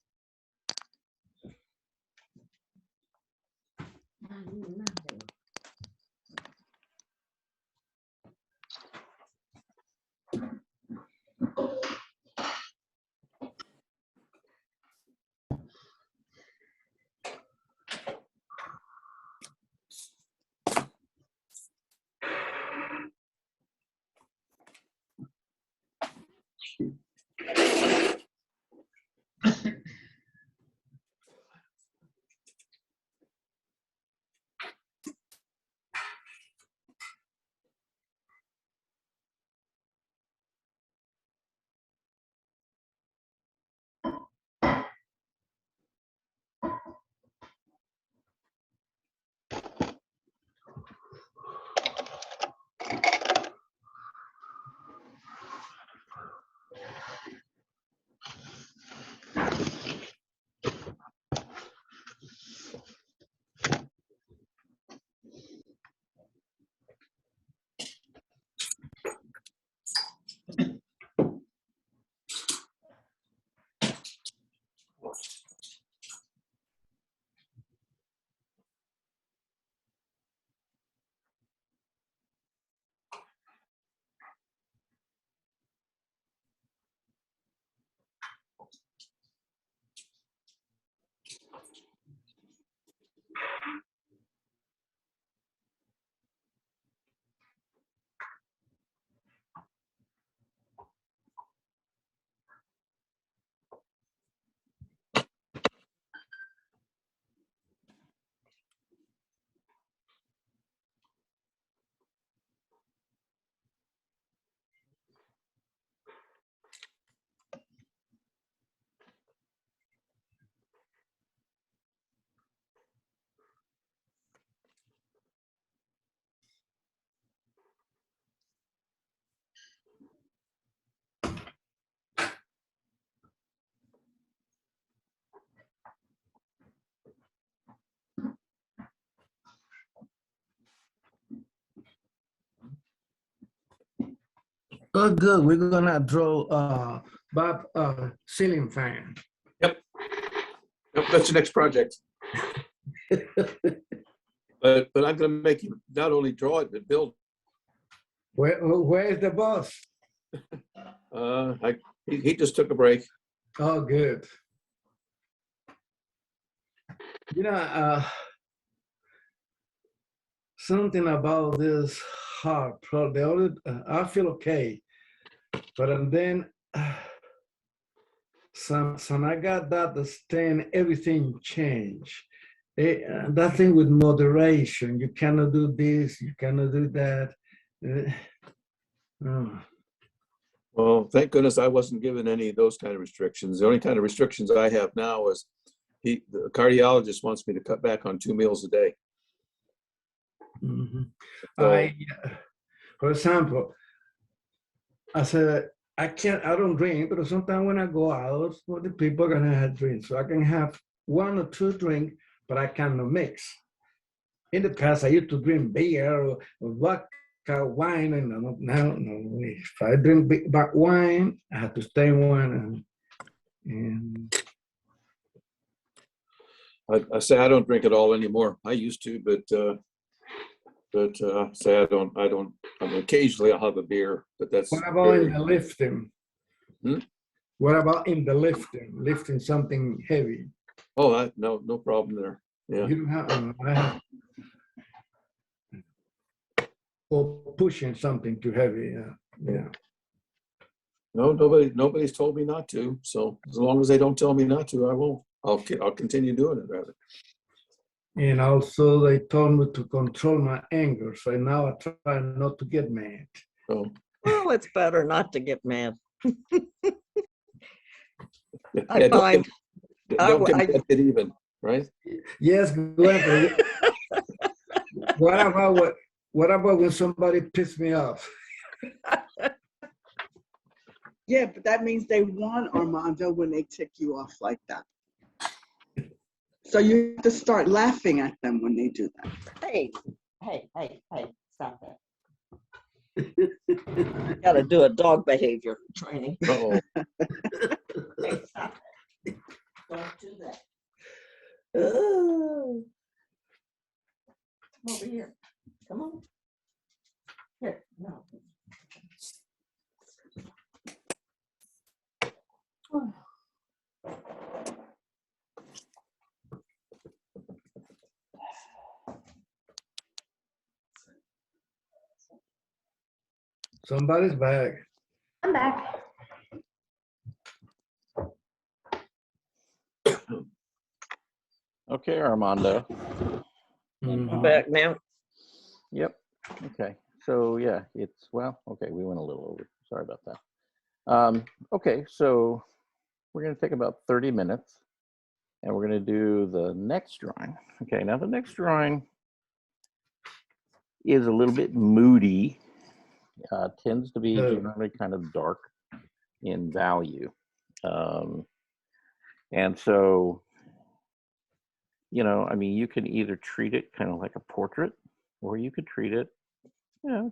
Oh, good. We're gonna draw Bob ceiling fan. Yep, that's the next project. But I'm gonna make him not only draw it, but build. Where is the boss? He just took a break. Oh, good. You know, something about this heart problem. The other, I feel okay, but and then some I got that stand, everything changed. That thing with moderation, you cannot do this, you cannot do that. Oh. Well, thank goodness I wasn't given any of those kind of restrictions. The only kind of restrictions I have now is the cardiologist wants me to cut back on 2 meals a day. Mhm. So- For example, I said, I don't drink, but sometimes when I go out, well, the people are gonna have drinks. So I can have 1 or 2 drinks, but I cannot mix. In the past, I used to drink beer or vodka, wine, and now, no. If I drink wine, I have to stay in one. And I say I don't drink at all anymore. I used to, but say I don't. I mean, occasionally I'll have a beer, but that's what about very, in the lifting? Hmm? What about in the lifting something heavy? oh, no problem there. Yeah. You don't have, I have, or pushing something too heavy. Yeah. No, nobody's told me not to. So as long as they don't tell me not to, I won't. I'll continue doing it rather. And also they told me to control my anger. So now I try not to get mad. So Well, it's better not to get mad. yeah, I find, don't I- get it even, right? Yes, Glenn, but what about when somebody pissed me off? Yeah, but that means they won, Armando, when they tick you off like that. So you have to start laughing at them when they do that. Hey, stop that. gotta do a dog behavior training. Uh-oh. Hey, stop it. Don't do that. Oh, Come over here. Come on. Here, no. Somebody's back. I'm back. Okay, Armando. Mhm. I'm back now. Yep. Okay. So yeah, okay, we went a little over. Sorry about that. Okay, so we're going to take about 30 minutes and we're going to do the next drawing. Okay, now the next drawing is a little bit moody, tends to be generally kind of dark in value. And so, I mean, you can either treat it kind of like a portrait, or you could treat it,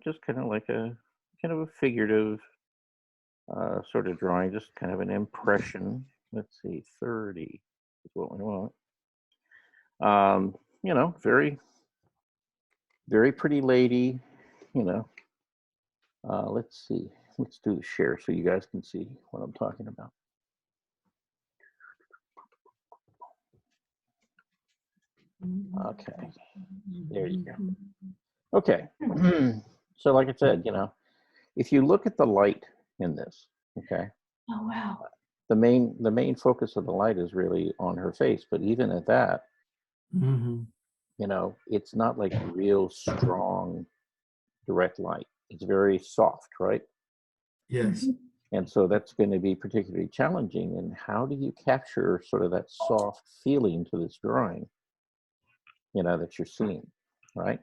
just kind of like a figurative sort of drawing, just kind of an impression. Let's see, 30 is what we want. Very, very pretty lady, let's see, let's do the share so you guys can see what I'm talking about. Okay, there you go. Okay, so like I said, if you look at the light in this, okay, Oh, wow. the main focus of the light is really on her face, but even at that, Mhm. it's not like real strong direct light. It's very soft, right? Yes. And so that's going to be particularly challenging. And how do you capture sort of that soft feeling to this drawing, that you're seeing, right?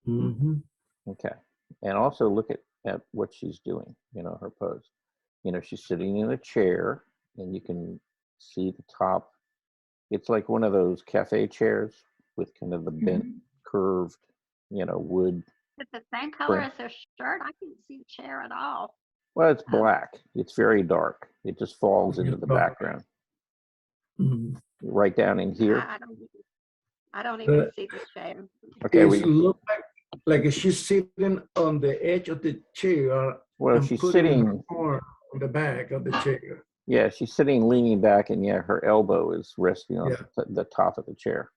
Mhm. Okay. And also look at what she's doing, her pose. She's sitting in a chair and you can see the top. It's like one of those cafe chairs with kind of the bent, curved, wood. It's the same color as their shirt. I can't see the chair at all. Well, it's black. It's very dark. It just falls into the background. Mhm. Right down in here. I don't even The- see the chair. Okay, It we, look like she's sitting on the edge of the chair well, and she's putting her sitting, arm on the back of the chair. yeah, she's sitting leaning back, and yeah, her elbow is resting on Yeah. the top of the chair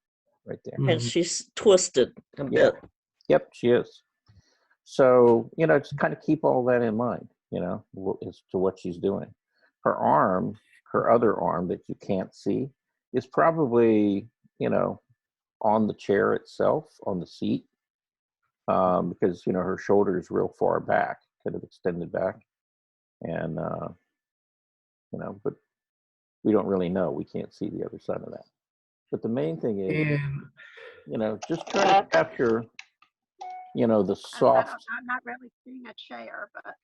right there. And Mhm. she's twisted a Yeah. bit. Yep, she is. So, just kind of keep all that in mind, as to what she's doing. Her arm, her other arm that you can't see, is probably, on the chair itself, on the seat, because, her shoulder is real far back, kind of extended back. And, but we don't really know. We can't see the other side of that. But the main thing is, And just try to capture, the soft. I'm not really seeing a chair, but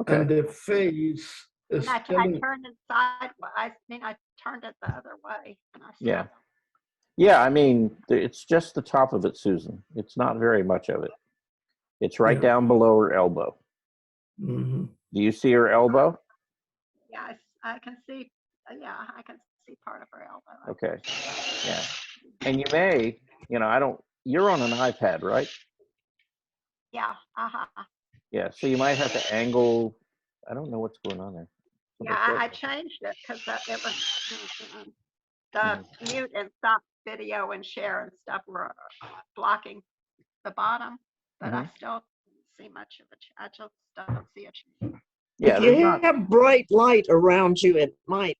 Okay. and the face is and I telling, turned it sideways. I mean, I turned it the other way. And I still Yeah. don't- Yeah, I mean, it's just the top of it, Susan. It's not very much of it. It's right Yeah. down below her elbow. Mhm. Do you see her elbow? Yeah, I can see. Yeah, I can see part of her elbow. Okay. Yeah. And you may, you're on an iPad, right? Yeah. Yeah. So you might have to angle. I don't know what's going on there. Yeah, I changed it because it was the mute and stop video and share and stuff were blocking the bottom, but I still don't see much of it. I just don't see a chair. Yeah, If there's you not. have bright light around you, it might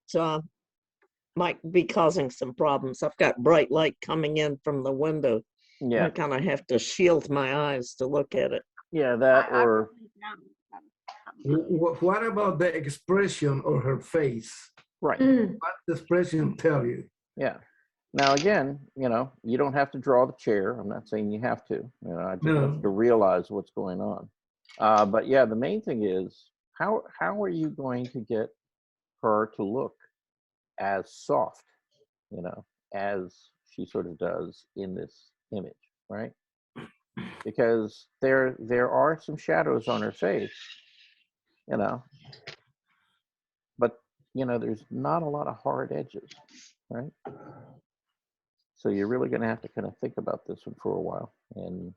be causing some problems. I've got bright light coming in from the window. Yeah. I kind of have to shield my eyes to look at it. Yeah, that I or really don't. What about the expression of her face? right. Mm. What does the expression tell you? Yeah. Now again, you don't have to draw the chair. I'm not saying you have to. I just want you to realize what's going on. But yeah, the main thing is how are you going to get her to look as soft, as she sort of does in this image, right? Because there are some shadows on her face, but there's not a lot of hard edges, right? So you're really going to have to kind of think about this one for a while and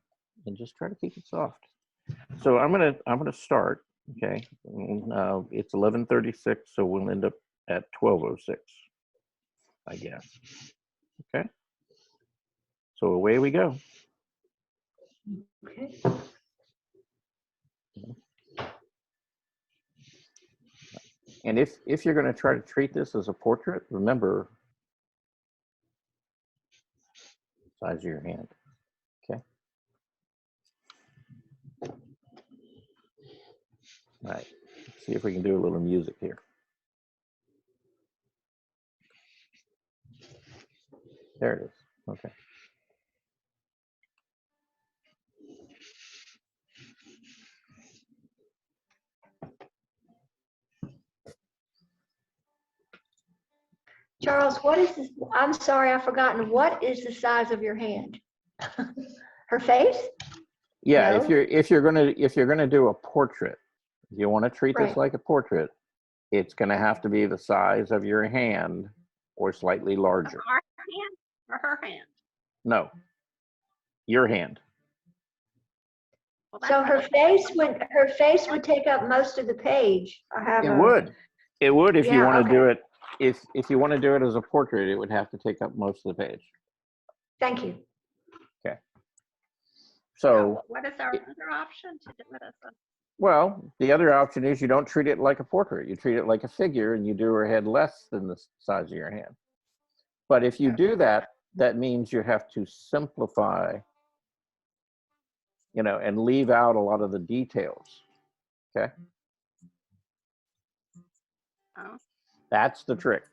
just try to keep it soft. So I'm gonna start. Okay, it's 11:36, so we'll end up at 12:06, I guess. Okay. So away we go. Okay. And if you're going to try to treat this as a portrait, remember size of your hand. Okay. All right. Let's see if we can do a little music here. There it is. Okay. Charles, what is this? I'm sorry, I've forgotten. What is the size of your hand? Her face? Yeah, No? if you're gonna do a portrait, if you want to treat this Right. like a portrait, it's gonna have to be the size of your hand or slightly larger. Our hand or her hand? No, your hand. Well, So that's- her face would take up most of the page. I have It a- would. It would if you Yeah, want to do okay. it. If you want to do it as a portrait, it would have to take up most of the page. Thank you. Okay. So, what is our other option to do it as a? well, the other option is you don't treat it like a portrait. You treat it like a figure, and you do her head less than the size of your hand. But if you do that, that means you have to simplify, and leave out a lot of the details. Okay. Oh. That's the trick.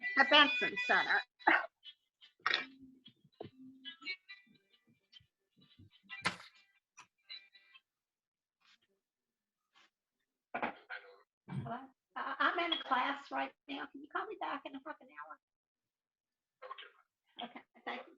the Benson Center. Hello? I'm in a class right now. Can you call me back in half an hour? Okay, thank you.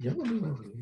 Ya volví a abrir.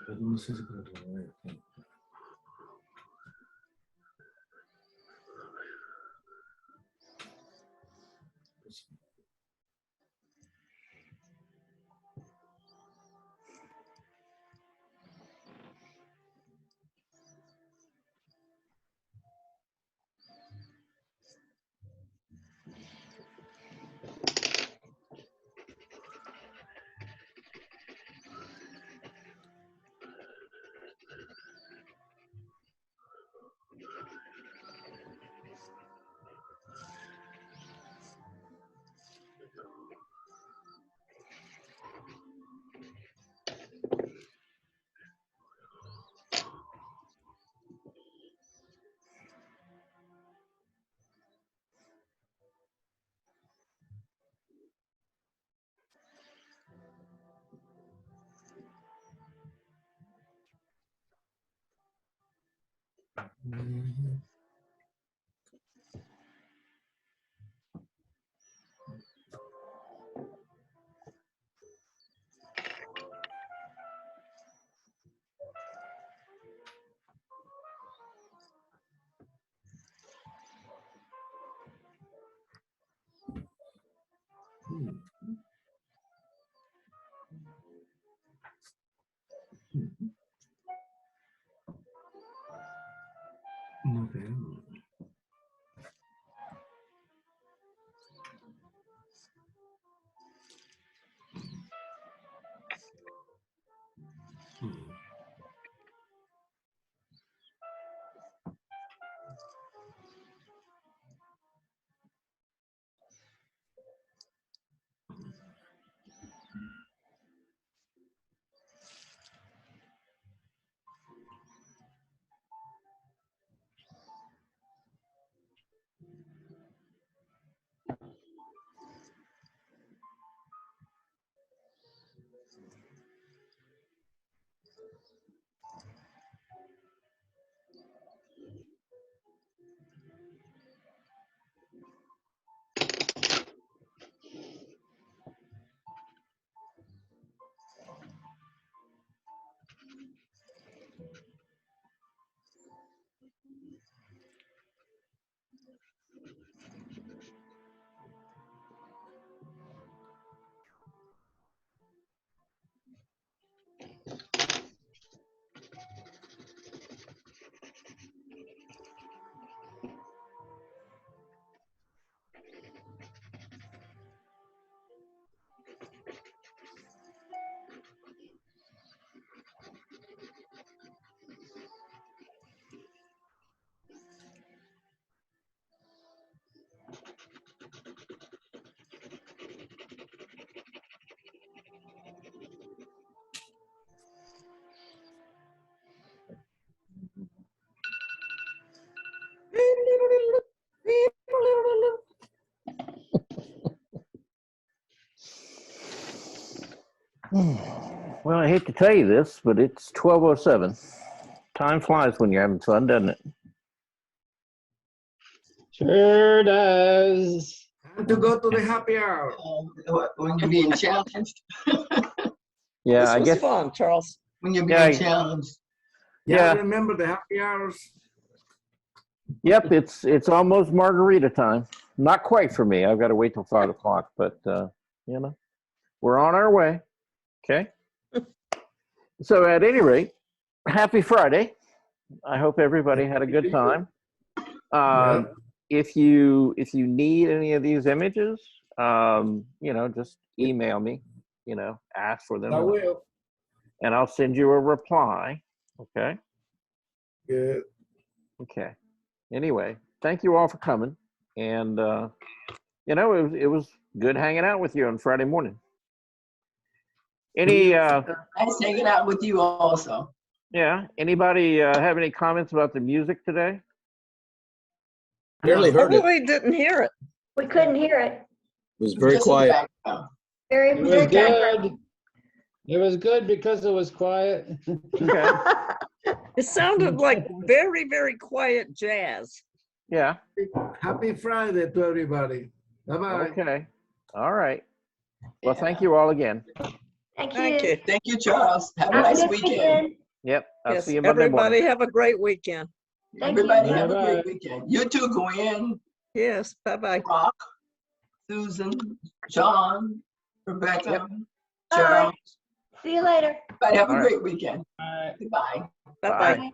Pero no sé si puedo tomar esto. Okay. Well, I hate to tell you this, but it's 12:07. Time flies when you're having fun, doesn't it? Sure does. Time to go to the happy hour. When you're being challenged. Yeah, This I was guess. fun, Charles. When you're Yeah, being challenged. Yeah, Yeah. remember the happy hours? Yep, it's almost margarita time. Not quite for me. I've got to wait till 5 o'clock, but you know, we're on our way. Okay. So at any rate, happy Friday. I hope everybody had a good time. Yeah. If you need any of these images, you know, just email me. You know, ask for them, I will. and I'll send you a reply. Okay. Good. Okay. Anyway, thank you all for coming, and you know, it was good hanging out with you on Friday morning. Any Nice hanging out with you also. yeah, anybody have any comments about the music today? Barely I heard it. It really didn't hear it. We couldn't hear it. was very Just in the quiet. background. Very It was good background. good. It was good because it was quiet. Okay. It sounded like very, very quiet jazz. Yeah. Happy Friday to everybody. Bye-bye. Okay. All right. Well, thank you all again. Thank Thank you. you. Thank you, Charles. Have a Have a nice good weekend. Yep. I'll Yes, see you Monday everybody morning. have a great weekend. Thank you. Everybody have a Bye-bye. great weekend. You too, Gwen, Yes, bye-bye. Rock, Susan, John, Rebecca, Yep. Charles. See you later. Everybody have a All right. great weekend. All right. Goodbye. Bye-bye. Bye. Bye.